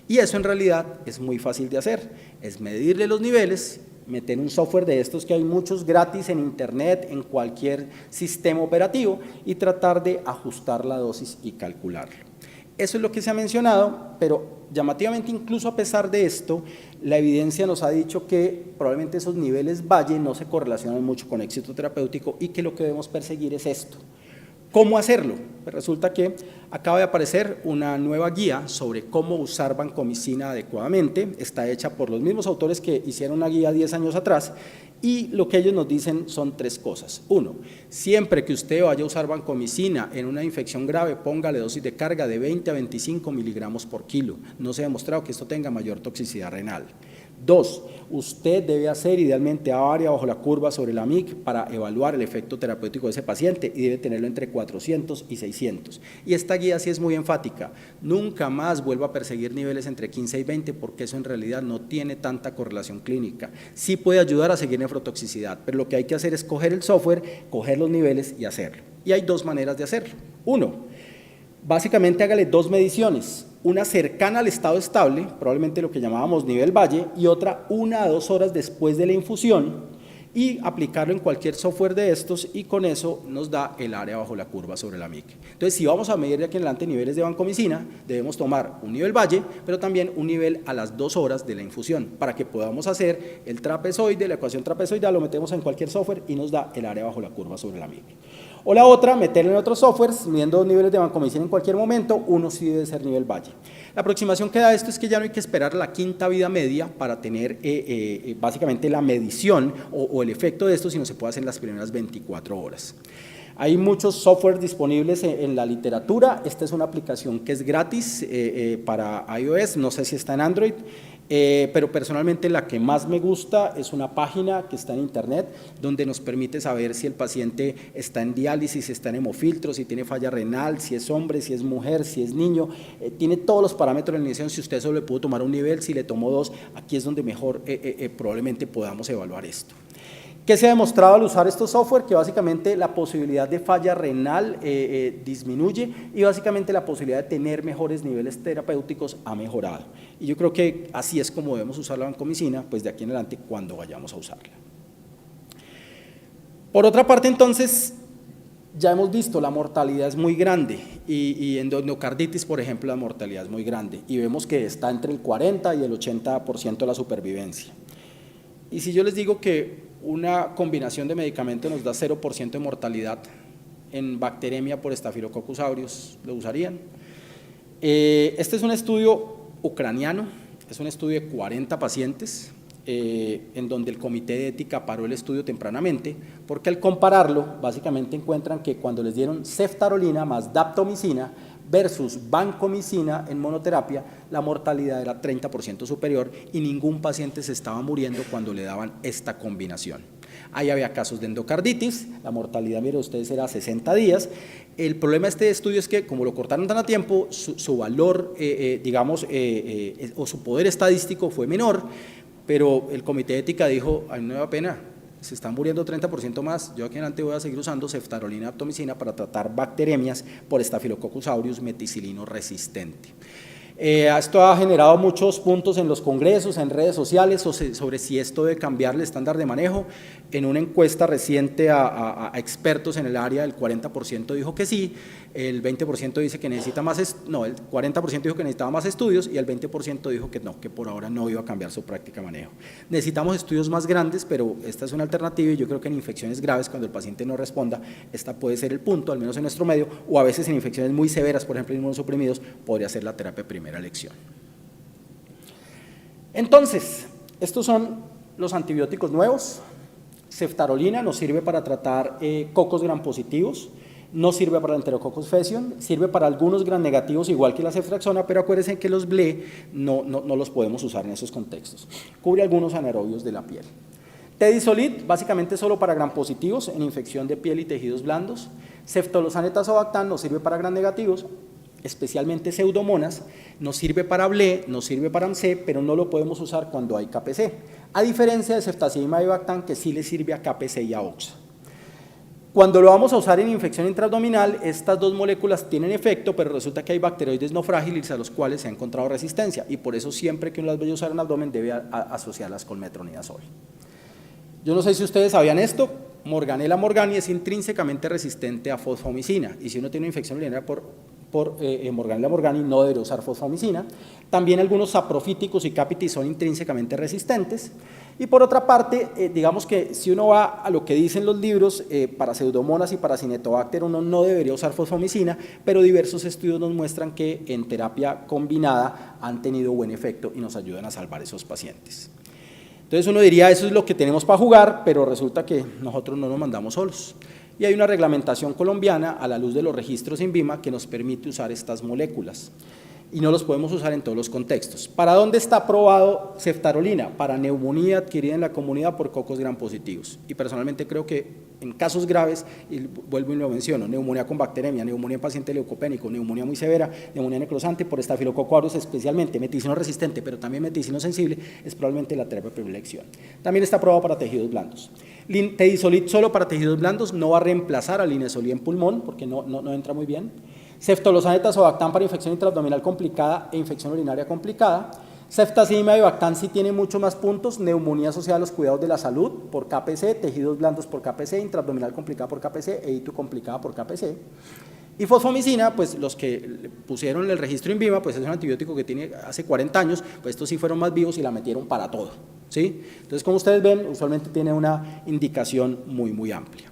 Y eso en realidad es muy fácil de hacer, es medirle los niveles, meter un software de estos que hay muchos gratis en internet, en cualquier sistema operativo y tratar de ajustar la dosis y calcularlo. Eso es lo que se ha mencionado, pero llamativamente incluso a pesar de esto, la evidencia nos ha dicho que probablemente esos niveles Valle no se correlacionan mucho con éxito terapéutico y que lo que debemos perseguir es esto. ¿Cómo hacerlo? Pues resulta que acaba de aparecer una nueva guía sobre cómo usar vancomicina adecuadamente, está hecha por los mismos autores que hicieron una guía 10 años atrás y lo que ellos nos dicen son 3 cosas. 1, siempre que usted vaya a usar vancomicina en una infección grave, póngale dosis de carga de 20 a 25 miligramos por kilo. No se ha demostrado que esto tenga mayor toxicidad renal. 2, usted debe hacer idealmente área bajo la curva sobre la MIC para evaluar el efecto terapéutico de ese paciente y debe tenerlo entre 400 y 600. Y esta guía sí es muy enfática, nunca más vuelva a perseguir niveles entre 15 y 20 porque eso en realidad no tiene tanta correlación clínica. Sí puede ayudar a seguir nefrotoxicidad, pero lo que hay que hacer es coger el software, coger los niveles y hacerlo. Y hay 2 maneras de hacerlo. 1, básicamente hágale 2 mediciones. Una cercana al estado estable, probablemente lo que llamábamos nivel Valle, y otra 1 a 2 horas después de la infusión y aplicarlo en cualquier software de estos y con eso nos da el área bajo la curva sobre la MIC. Entonces, si vamos a medir de aquí en adelante niveles de vancomicina, debemos tomar un nivel Valle, pero también un nivel a las 2 horas de la infusión para que podamos hacer el trapezoide, la ecuación trapezoidal, lo metemos en cualquier software y nos da el área bajo la curva sobre la MIC. O la otra, meterle en otros softwares, midiendo 2 niveles de vancomicina en cualquier momento, uno sí debe ser nivel Valle. La aproximación que da esto es que ya no hay que esperar la 5ª vida media para tener básicamente la medición o el efecto de esto, sino se puede hacer en las primeras 24 horas. Hay muchos softwares disponibles en la literatura, esta es una aplicación que es gratis para iOS, no sé si está en Android, Pero personalmente la que más me gusta es una página que está en internet donde nos permite saber si el paciente está en diálisis, si está en hemofiltro, si tiene falla renal, si es hombre, si es mujer, si es niño, tiene todos los parámetros de la iniciación, si usted solo le pudo tomar un nivel, si le tomó dos, aquí es donde mejor probablemente podamos evaluar esto. ¿Qué se ha demostrado al usar estos software? Que básicamente la posibilidad de falla renal disminuye y básicamente la posibilidad de tener mejores niveles terapéuticos ha mejorado. Y yo creo que así es como debemos usar la vancomicina, pues de aquí en adelante cuando vayamos a usarla. Por otra parte, entonces, ya hemos visto la mortalidad es muy grande y en endocarditis, por ejemplo, la mortalidad es muy grande y vemos que está entre el 40 y el 80% de la supervivencia. Y si yo les digo que una combinación de medicamentos nos da 0% de mortalidad en bacteremia por Staphylococcus aureus, ¿lo usarían? Este es un estudio ucraniano, es un estudio de 40 pacientes, en donde el comité de ética paró el estudio tempranamente, porque al compararlo, básicamente encuentran que cuando les dieron ceftarolina más daptomicina versus vancomicina en monoterapia, la mortalidad era 30% superior y ningún paciente se estaba muriendo cuando le daban esta combinación. Ahí había casos de endocarditis, la mortalidad, miren ustedes, era 60 días. El problema de este estudio es que como lo cortaron tan a tiempo, su valor, o su poder estadístico fue menor, pero el comité de ética dijo, a mí no me da pena, se están muriendo 30% más, yo aquí en adelante voy a seguir usando ceftarolina y daptomicina para tratar bacteremias por Staphylococcus aureus meticilino resistente. Esto ha generado muchos puntos en los congresos, en redes sociales, sobre si esto debe cambiar el estándar de manejo. En una encuesta reciente a expertos en el área, el 40% dijo que sí, el 20% dice que necesita más, el 40% dijo que necesitaba más estudios y el 20% dijo que no, que por ahora no iba a cambiar su práctica de manejo. Necesitamos estudios más grandes, pero esta es una alternativa y yo creo que en infecciones graves, cuando el paciente no responda, esta puede ser el punto, al menos en nuestro medio, o a veces en infecciones muy severas, por ejemplo, inmunosuprimidos, podría ser la terapia primera elección. Entonces, estos son los antibióticos nuevos. Ceftarolina nos sirve para tratar cocos gram positivos, no sirve para el Enterococcus faecium, sirve para algunos gram negativos igual que la ceftriaxona, pero acuérdense que los BLE no los podemos usar en esos contextos. Cubre algunos anaerobios de la piel. Tedisolid, básicamente solo para gram positivos en infección de piel y tejidos blandos. Ceftolozane tazobactam nos sirve para gram negativos, especialmente pseudomonas, nos sirve para BLE, nos sirve para AMC, pero no lo podemos usar cuando hay KPC, a diferencia de ceftazidimab y bactam, que sí le sirve a KPC y a OXA. Cuando lo vamos a usar en infección intraabdominal, estas dos moléculas tienen efecto, pero resulta que hay bacteroides no frágiles a los cuales se ha encontrado resistencia, y por eso siempre que uno las vaya a usar en abdomen debe asociarlas con metronidazol. Yo no sé si ustedes sabían esto, Morganella morgani es intrínsecamente resistente a fosfomicina, y si uno tiene una infección urinaria por Morganella morgani no debería usar fosfomicina. También algunos saprofíticos y capitis son intrínsecamente resistentes. Y por otra parte, digamos que si uno va a lo que dicen los libros, para pseudomonas y para cinetobacter uno no debería usar fosfomicina, pero diversos estudios nos muestran que en terapia combinada han tenido buen efecto y nos ayudan a salvar esos pacientes. Entonces uno diría, eso es lo que tenemos para jugar, pero resulta que nosotros no nos mandamos solos. Y hay una reglamentación colombiana a la luz de los registros INVIMA que nos permite usar estas moléculas y no los podemos usar en todos los contextos. ¿Para dónde está aprobado ceftarolina? Para neumonía adquirida en la comunidad por cocos gram positivos. Y personalmente creo que en casos graves, y vuelvo y lo menciono, neumonía con bacteremia, neumonía en paciente leucopénico, neumonía muy severa, neumonía necrosante por Staphylococcus aureus especialmente, meticino resistente, pero también meticino sensible, es probablemente la terapia de primera elección. También está aprobado para tejidos blandos. Tedisolid solo para tejidos blandos no va a reemplazar al linezolid en pulmón porque no entra muy bien. Ceftolozane tazobactam para infección intraabdominal complicada e infección urinaria complicada. Ceftazidimab y bactam sí tiene mucho más puntos, neumonía asociada a los cuidados de la salud por KPC, tejidos blandos por KPC, intraabdominal complicada por KPC e ITU complicada por KPC. Y fosfomicina, pues los que pusieron el registro INVIMA, pues es un antibiótico que tiene hace 40 años, pues estos sí fueron más vivos y la metieron para todo, ¿sí? Entonces, como ustedes ven, usualmente tiene una indicación muy amplia.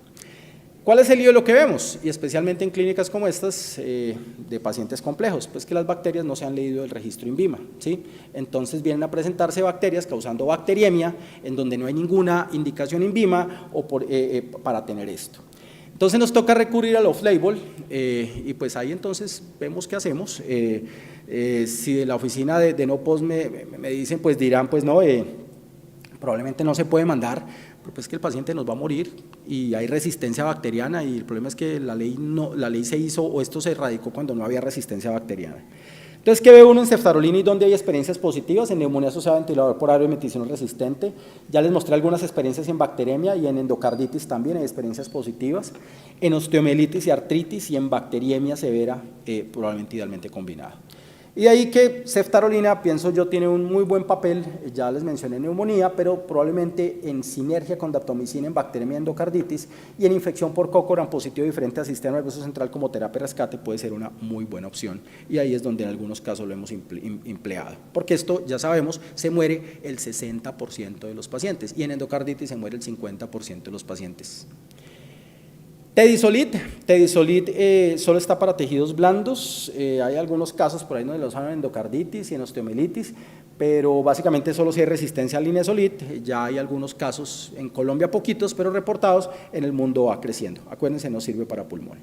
¿Cuál es el lío de lo que vemos? Y especialmente en clínicas como estas de pacientes complejos, pues que las bacterias no se han leído el registro INVIMA, ¿sí? Entonces vienen a presentarse bacterias causando bacteriemia en donde no hay ninguna indicación INVIMA para tener esto. Entonces nos toca recurrir al off-label y pues ahí entonces vemos qué hacemos. Si de la oficina de No Post me dicen, pues dirán, pues no, probablemente no se puede mandar, pero pues que el paciente nos va a morir y hay resistencia bacteriana y el problema es que la ley se hizo o esto se erradicó cuando no había resistencia bacteriana. Entonces, ¿qué ve uno en ceftarolina y dónde hay experiencias positivas? En neumonía asociada a ventilador por aerometización resistente. Ya les mostré algunas experiencias en bacteremia y en endocarditis también hay experiencias positivas. En osteomielitis y artritis y en bacteriemia severa, probablemente idealmente combinada. Y de ahí que ceftarolina, pienso yo, tiene un muy buen papel, ya les mencioné neumonía, pero probablemente en sinergia con daptomicina en bacteremia y endocarditis y en infección por coco gram positivo diferente al sistema nervioso central como terapia rescate puede ser una muy buena opción. Y ahí es donde en algunos casos lo hemos empleado. Porque esto, ya sabemos, se muere el 60% de los pacientes y en endocarditis se muere el 50% de los pacientes. Tedisolid solo está para tejidos blandos, hay algunos casos por ahí donde lo usan en endocarditis y en osteomielitis, pero básicamente solo si hay resistencia al linezolid, ya hay algunos casos en Colombia, poquitos, pero reportados, en el mundo va creciendo. Acuérdense, no sirve para pulmón.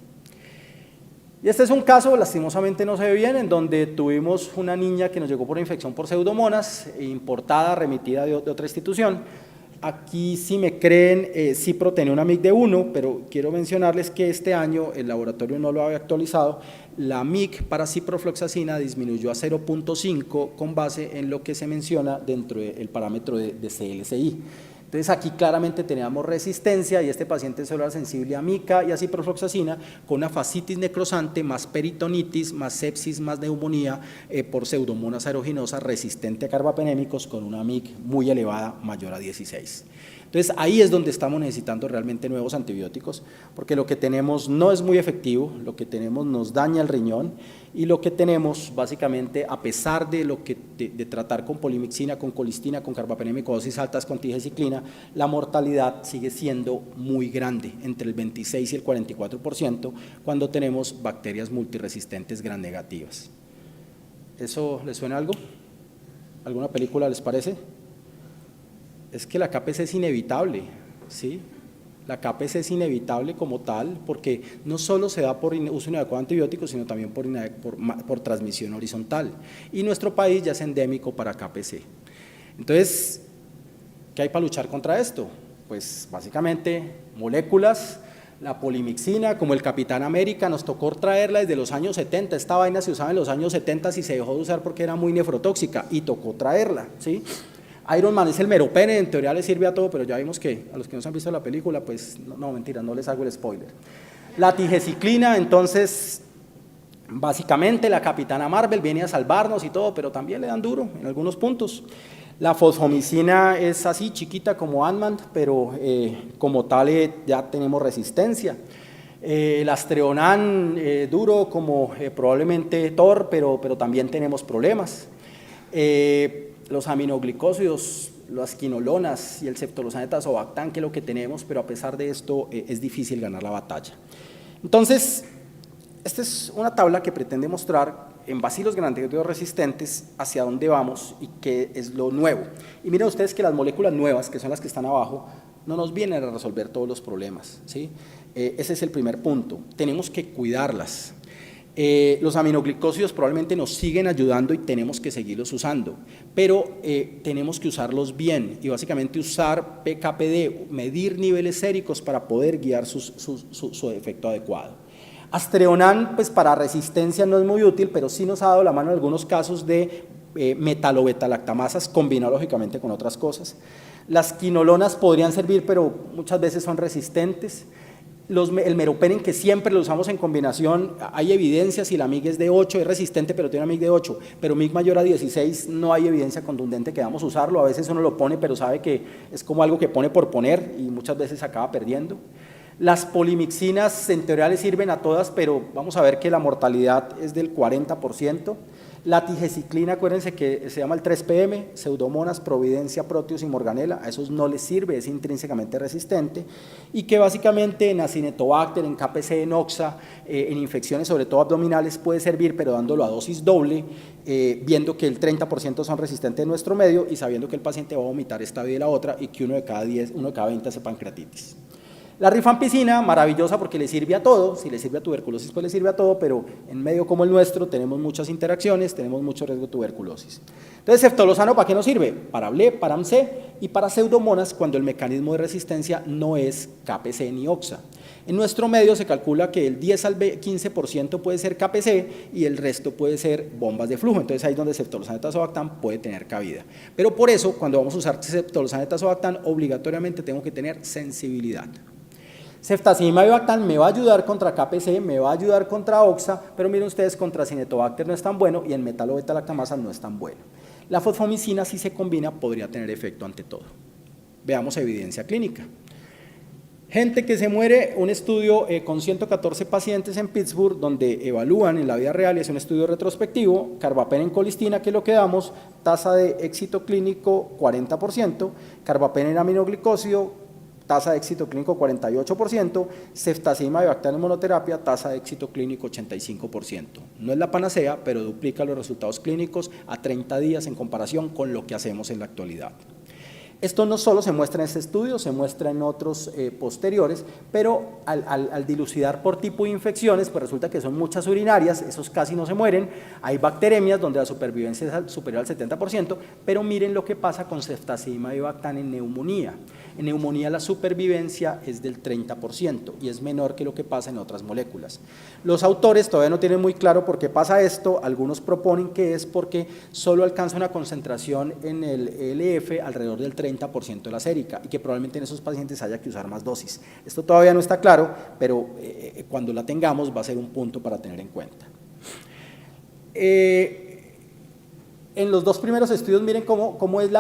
Y este es un caso, lastimosamente no se ve bien, en donde tuvimos una niña que nos llegó por infección por pseudomonas, importada, remitida de otra institución. Aquí, si me creen, Cipro tenía una MIC de 1, pero quiero mencionarles que este año el laboratorio no lo había actualizado. La MIC para ciprofloxacina disminuyó a 0.5 con base en lo que se menciona dentro del parámetro de CLCI. Entonces aquí claramente teníamos resistencia y este paciente solo era sensible a mica y a ciprofloxacina con una fascitis necrosante, más peritonitis, más sepsis, más neumonía por pseudomonas aeruginosa resistente a carbapenémicos con una MIC muy elevada, mayor a 16. Entonces ahí es donde estamos necesitando realmente nuevos antibióticos, porque lo que tenemos no es muy efectivo, lo que tenemos nos daña el riñón y lo que tenemos básicamente, a pesar de tratar con polimixina, con colistina, con carbapenémico, dosis altas con tigecyclina, la mortalidad sigue siendo muy grande, entre el 26 y el 44%, cuando tenemos bacterias multiresistentes gram negativas. ¿Eso les suena algo? ¿Alguna película les parece? Es que la KPC es inevitable, ¿sí? La KPC es inevitable como tal porque no solo se da por uso inadecuado de antibióticos, sino también por transmisión horizontal. Y nuestro país ya es endémico para KPC. Entonces, ¿qué hay para luchar contra esto? Pues básicamente moléculas, la polimixina, como el Capitán América, nos tocó traerla desde los años 70, esta vaina se usaba en los años 70 y se dejó de usar porque era muy nefrotóxica y tocó traerla, ¿sí? Iron Man es el meropene, en teoría le sirve a todo, pero ya vimos que a los que no se han visto la película, pues no, mentira, no les hago el spoiler. La tigecyclina, entonces, básicamente la Capitana Marvel viene a salvarnos y todo, pero también le dan duro en algunos puntos. La fosfomicina es así, chiquita como Ant-Man, pero como tal ya tenemos resistencia. El Astreonan, duro como probablemente Thor, pero también tenemos problemas. Los aminoglicósidos, las quinolonas y el ceftolozane tazobactam, que es lo que tenemos, pero a pesar de esto es difícil ganar la batalla. Entonces, esta es una tabla que pretende mostrar en bacilos gram-negativos resistentes hacia dónde vamos y qué es lo nuevo. Y miren ustedes que las moléculas nuevas, que son las que están abajo, no nos vienen a resolver todos los problemas, ¿sí? Ese es el primer punto, tenemos que cuidarlas. Los aminoglicósidos probablemente nos siguen ayudando y tenemos que seguirlos usando, pero tenemos que usarlos bien y básicamente usar PKPD, medir niveles séricos para poder guiar su efecto adecuado. Astreonan, pues para resistencia no es muy útil, pero sí nos ha dado la mano en algunos casos de metalobetalactamasas combinado lógicamente con otras cosas. Las quinolonas podrían servir, pero muchas veces son resistentes. El meropenen, que siempre lo usamos en combinación, hay evidencia, si la MIG es de 8, es resistente, pero tiene una MIG de 8, pero MIG mayor a 16 no hay evidencia contundente que vamos a usarlo, a veces uno lo pone, pero sabe que es como algo que pone por poner y muchas veces acaba perdiendo. Las polimixinas en teoría le sirven a todas, pero vamos a ver que la mortalidad es del 40%. La tigecyclina, acuérdense que se llama el 3PM, Pseudomonas, Providencia, Proteus y Morganella, a esos no les sirve, es intrínsecamente resistente, y que básicamente en Acinetobacter, en KPC, en Oxa, en infecciones sobre todo abdominales puede servir, pero dándolo a dosis doble, viendo que el 30% son resistentes en nuestro medio y sabiendo que el paciente va a vomitar esta vía y la otra y que uno de cada 20 hace pancreatitis. La rifampicina, maravillosa porque le sirve a todo, si le sirve a tuberculosis pues le sirve a todo, pero en medio como el nuestro tenemos muchas interacciones, tenemos mucho riesgo de tuberculosis. Entonces, ceftolozano, ¿para qué nos sirve? Para BLE, para AMC y para pseudomonas cuando el mecanismo de resistencia no es KPC ni OXA. En nuestro medio se calcula que el 10 al 15% puede ser KPC y el resto puede ser bombas de flujo, entonces ahí es donde ceftolozano de tazobactam puede tener cabida. Pero por eso, cuando vamos a usar ceftolozano de tazobactam, obligatoriamente tengo que tener sensibilidad. Ceftazimib y Bactam me va a ayudar contra KPC, me va a ayudar contra OXA, pero miren ustedes, contra Cinetobacter no es tan bueno y en metalobeta-lactamasa no es tan bueno. La fosfomicina, si se combina, podría tener efecto ante todo. Veamos evidencia clínica. Gente que se muere, un estudio con 114 pacientes en Pittsburgh, donde evalúan en la vida real, y es un estudio retrospectivo, carbapenem colistina, que es lo que damos, tasa de éxito clínico 40%, carbapenem aminoglicosio, tasa de éxito clínico 48%, ceftazimib y Bactam en monoterapia, tasa de éxito clínico 85%. No es la panacea, pero duplica los resultados clínicos a 30 días en comparación con lo que hacemos en la actualidad. Esto no solo se muestra en este estudio, se muestra en otros posteriores, pero al dilucidar por tipo de infecciones, pues resulta que son muchas urinarias, esos casi no se mueren, hay bacteremias donde la supervivencia es superior al 70%, pero miren lo que pasa con ceftazimib y Bactam en neumonía. En neumonía la supervivencia es del 30% y es menor que lo que pasa en otras moléculas. Los autores todavía no tienen muy claro por qué pasa esto, algunos proponen que es porque solo alcanza una concentración en el ELF alrededor del 30% de la sérica y que probablemente en esos pacientes haya que usar más dosis. Esto todavía no está claro, pero cuando la tengamos va a ser un punto para tener en cuenta. En los dos primeros estudios miren cómo es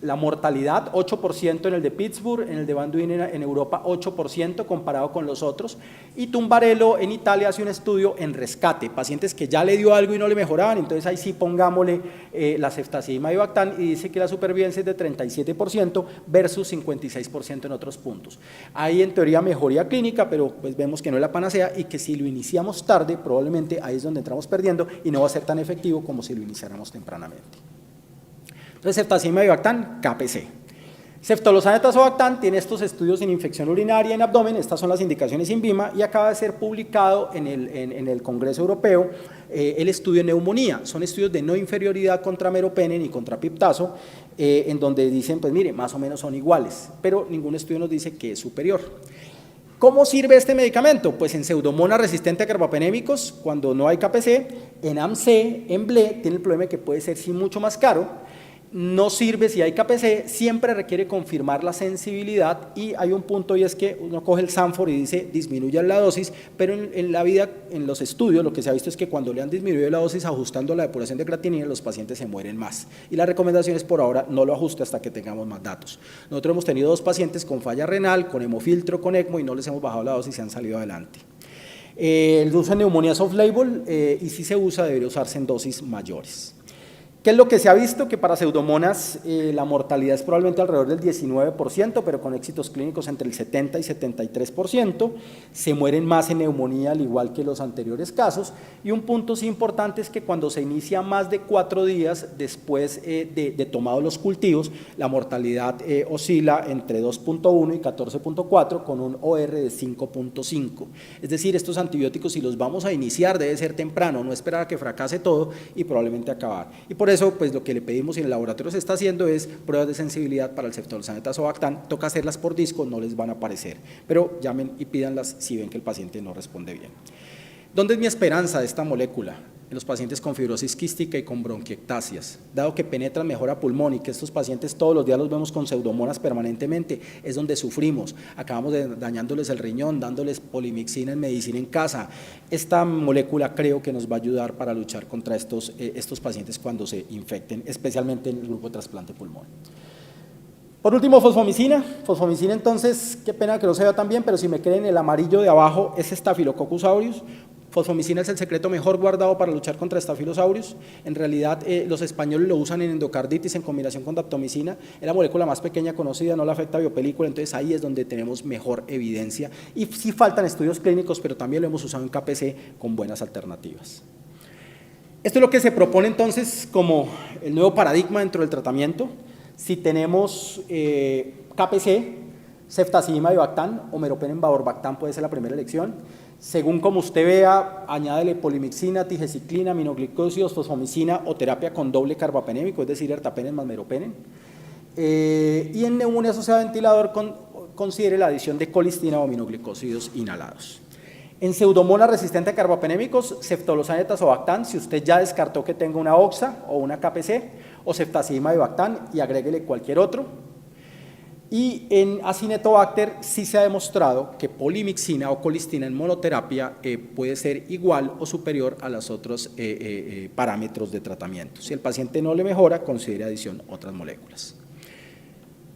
la mortalidad, 8% en el de Pittsburgh, en el de Banduin en Europa 8% comparado con los otros, y Tumbarello en Italia hace un estudio en rescate, pacientes que ya le dio algo y no le mejoraban, entonces ahí sí pongámosle la ceftazimib y Bactam y dice que la supervivencia es de 37% versus 56% en otros puntos. Hay en teoría mejoría clínica, pero pues vemos que no es la panacea y que si lo iniciamos tarde probablemente ahí es donde entramos perdiendo y no va a ser tan efectivo como si lo iniciáramos tempranamente. Entonces, ceftazimib y Bactam, KPC. Ceftolozano de tazobactam tiene estos estudios en infección urinaria en abdomen, estas son las indicaciones INVIMA y acaba de ser publicado en el Congreso Europeo el estudio en neumonía. Son estudios de no inferioridad contra meropenem ni contra piptazo, en donde dicen, pues mire, más o menos son iguales, pero ningún estudio nos dice que es superior. ¿Cómo sirve este medicamento? Pues en pseudomonas resistentes a carbapenémicos, cuando no hay KPC, en AMC, en BLE, tiene el problema de que puede ser sí mucho más caro. No sirve si hay KPC, siempre requiere confirmar la sensibilidad y hay un punto y es que uno coge el Sanford y dice disminuyan la dosis, pero en la vida, en los estudios, lo que se ha visto es que cuando le han disminuido la dosis ajustando la depuración de creatinina, los pacientes se mueren más. Y la recomendación es por ahora no lo ajuste hasta que tengamos más datos. Nosotros hemos tenido 2 pacientes con falla renal, con hemofiltro, con ECMO y no les hemos bajado la dosis y se han salido adelante. El uso en neumonías off-label y si se usa debería usarse en dosis mayores. ¿Qué es lo que se ha visto? Que para pseudomonas la mortalidad es probablemente alrededor del 19%, pero con éxitos clínicos entre el 70 y 73%. Se mueren más en neumonía, al igual que los anteriores casos. Y un punto sí importante es que cuando se inicia más de 4 días después de tomados los cultivos, la mortalidad oscila entre 2.1 y 14.4 con un OR de 5.5. Es decir, estos antibióticos si los vamos a iniciar debe ser temprano, no esperar a que fracase todo y probablemente acabar. Y por eso, pues lo que le pedimos y en el laboratorio se está haciendo es pruebas de sensibilidad para el ceftolozano de tazobactam. Toca hacerlas por disco, no les van a aparecer, pero llamen y pídanlas si ven que el paciente no responde bien. ¿Dónde es mi esperanza de esta molécula? En los pacientes con fibrosis quística y con bronquiectasias, dado que penetran mejor a pulmón y que estos pacientes todos los días los vemos con pseudomonas permanentemente, es donde sufrimos, acabamos dañándoles el riñón, dándoles polimixina en medicina en casa. Esta molécula creo que nos va a ayudar para luchar contra estos pacientes cuando se infecten, especialmente en el grupo de trasplante de pulmón. Por último, fosfomicina. Fosfomicina, entonces, qué pena que no se vea tan bien, pero si me creen, el amarillo de abajo es Staphylococcus aureus. Fosfomicina es el secreto mejor guardado para luchar contra Staphylococcus aureus. En realidad, los españoles lo usan en endocarditis en combinación con daptomicina. Es la molécula más pequeña conocida, no le afecta a biopelícula, entonces ahí es donde tenemos mejor evidencia. Y sí faltan estudios clínicos, pero también lo hemos usado en KPC con buenas alternativas. Esto es lo que se propone entonces como el nuevo paradigma dentro del tratamiento. Si tenemos KPC, Ceftazidima y Bactán o meropenem Bavor-Bactán puede ser la primera elección. Según como usted vea, añádele polimixina, tigeciclina, aminoglicosidos, fosfomicina o terapia con doble carbapenémico, es decir, ertapenem más meropenem. Y en neumonía asociada a ventilador considere la adición de colistina o aminoglicósidos inhalados. En pseudomonas resistentes a carbapenémicos, ceftolozano y tazobactán, si usted ya descartó que tenga una oxa o una KPC, o ceftazidima y Bactán y agréguele cualquier otro. Y en Acinetobacter sí se ha demostrado que polimixina o colistina en monoterapia puede ser igual o superior a los otros parámetros de tratamiento. Si el paciente no le mejora, considere adición otras moléculas.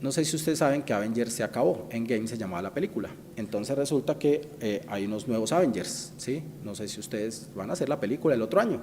No sé si ustedes saben que Avengers se acabó, Endgame se llamaba la película, entonces resulta que hay unos nuevos Avengers, ¿sí? No sé si ustedes van a hacer la película el otro año.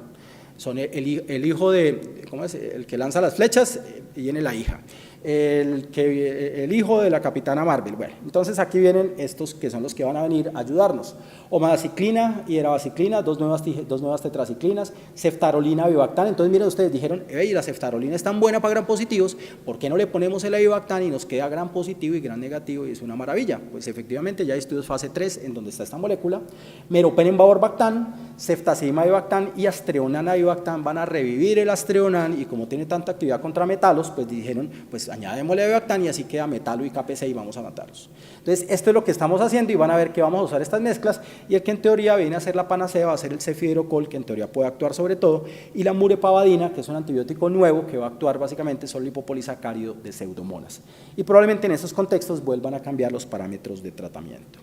Son el hijo de, ¿cómo es? El que lanza las flechas y viene la hija. El hijo de la Capitana Marvel. Bueno, entonces aquí vienen estos que son los que van a venir a ayudarnos. Omadaciclina y erabaciclina, dos nuevas tetraciclinas, ceftarolina, bivactán. Entonces miren ustedes, dijeron, hey, la ceftarolina es tan buena para gran positivos, ¿por qué no le ponemos el bivactán y nos queda gran positivo y gran negativo? Y es una maravilla. Pues efectivamente ya hay estudios fase 3 en donde está esta molécula. Meropenem Bavor-Bactán, ceftazidima bivactán y astreonana bivactán van a revivir el astreonan y como tiene tanta actividad contra metalos, pues dijeron, pues añadémosle bivactán y así queda metalo y KPC y vamos a matarlos. Entonces esto es lo que estamos haciendo y van a ver que vamos a usar estas mezclas y el que en teoría viene a ser la panacea va a ser el cefidrocol, que en teoría puede actuar sobre todo, y la murepavadina, que es un antibiótico nuevo que va a actuar básicamente solo lipopolisacárido de pseudomonas. Y probablemente en esos contextos vuelvan a cambiar los parámetros de tratamiento.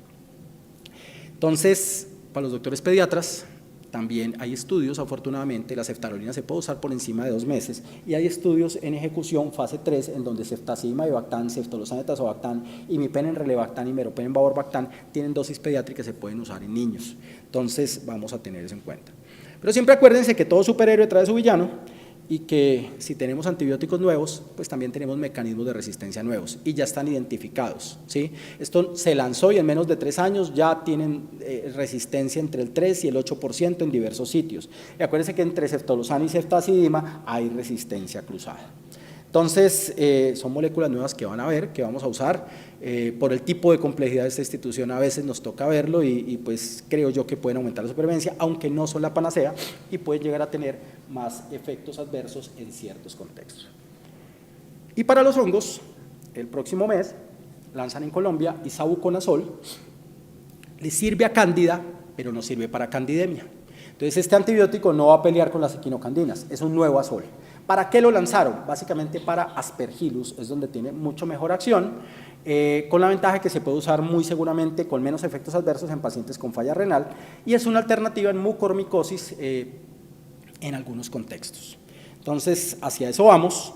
Entonces, para los doctores pediatras, también hay estudios, afortunadamente, la ceftarolina se puede usar por encima de 2 meses y hay estudios en ejecución fase 3 en donde ceftazidima y bactán, ceftolozano y tazobactán, imipenem relebactán y meropenem Bavor-Bactán tienen dosis pediátricas que se pueden usar en niños. Entonces vamos a tener eso en cuenta. Pero siempre acuérdense que todo superhéroe trae su villano y que si tenemos antibióticos nuevos, pues también tenemos mecanismos de resistencia nuevos y ya están identificados, ¿sí? Esto se lanzó y en menos de 3 años ya tienen resistencia entre el 3 y el 8% en diversos sitios. Y acuérdense que entre ceftolozano y ceftazidima hay resistencia cruzada. Entonces, son moléculas nuevas que van a ver, que vamos a usar. Por el tipo de complejidad de esta institución a veces nos toca verlo y pues creo yo que pueden aumentar la supervivencia, aunque no son la panacea y pueden llegar a tener más efectos adversos en ciertos contextos. Y para los hongos, el próximo mes lanzan en Colombia isavuconazol, le sirve a cándida, pero no sirve para candidemia. Entonces, este antibiótico no va a pelear con las equinocandinas, es un nuevo azol. ¿Para qué lo lanzaron? Básicamente para Aspergillus, es donde tiene mucho mejor acción, con la ventaja que se puede usar muy seguramente con menos efectos adversos en pacientes con falla renal y es una alternativa en mucormicosis en algunos contextos. Entonces, hacia eso vamos.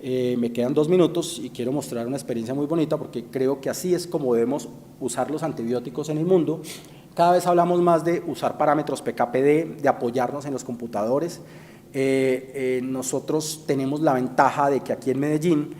Me quedan 2 minutos y quiero mostrar una experiencia muy bonita porque creo que así es como debemos usar los antibióticos en el mundo. Cada vez hablamos más de usar parámetros PKPD, de apoyarnos en los computadores. Nosotros tenemos la ventaja de que aquí en Medellín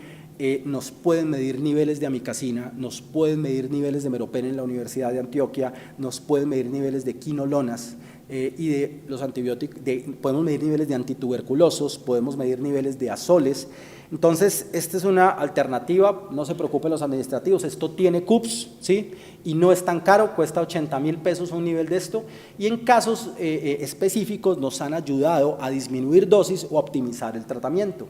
nos pueden medir niveles de amicacina, nos pueden medir niveles de meropenem en la Universidad de Antioquia, nos pueden medir niveles de quinolonas y de los antibióticos, podemos medir niveles de antituberculosos, podemos medir niveles de azoles. Entonces, esta es una alternativa, no se preocupen los administrativos, esto tiene CUPS, ¿sí? Y no es tan caro, cuesta 80.000 pesos a un nivel de esto, y en casos específicos nos han ayudado a disminuir dosis o optimizar el tratamiento.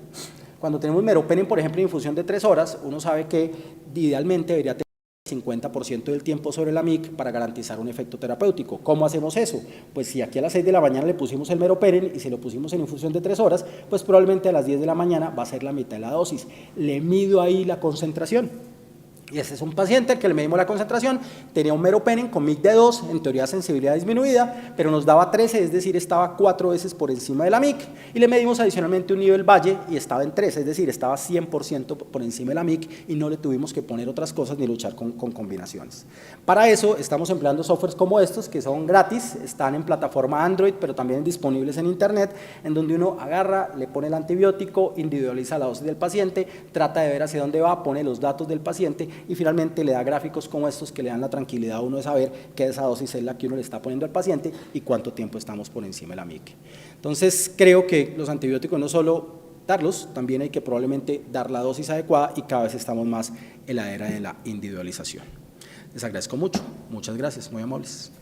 Cuando tenemos meropenem, por ejemplo, en infusión de 3 horas, uno sabe que idealmente debería tener 50% del tiempo sobre la MIC para garantizar un efecto terapéutico. ¿Cómo hacemos eso? Pues si aquí a las 6 de la mañana le pusimos el meropenem y si lo pusimos en infusión de 3 horas, pues probablemente a las 10 de la mañana va a ser la mitad de la dosis. Le mido ahí la concentración. Y ese es un paciente al que le medimos la concentración, tenía un meropenem con MIC de 2, en teoría sensibilidad disminuida, pero nos daba 13, es decir, estaba 4 veces por encima de la MIC, y le medimos adicionalmente un nivel valle y estaba en 3, es decir, estaba 100% por encima de la MIC y no le tuvimos que poner otras cosas ni luchar con combinaciones. Para eso estamos empleando softwares como estos, que son gratis, están en plataforma Android, pero también disponibles en internet, en donde uno agarra, le pone el antibiótico, individualiza la dosis del paciente, trata de ver hacia dónde va, pone los datos del paciente y finalmente le da gráficos como estos que le dan la tranquilidad a uno de saber qué esa dosis es la que uno le está poniendo al paciente y cuánto tiempo estamos por encima de la MIC. Entonces creo que los antibióticos no solo darlos, también hay que probablemente dar la dosis adecuada y cada vez estamos más en la era de la individualización. Les agradezco mucho, muchas gracias, muy amables.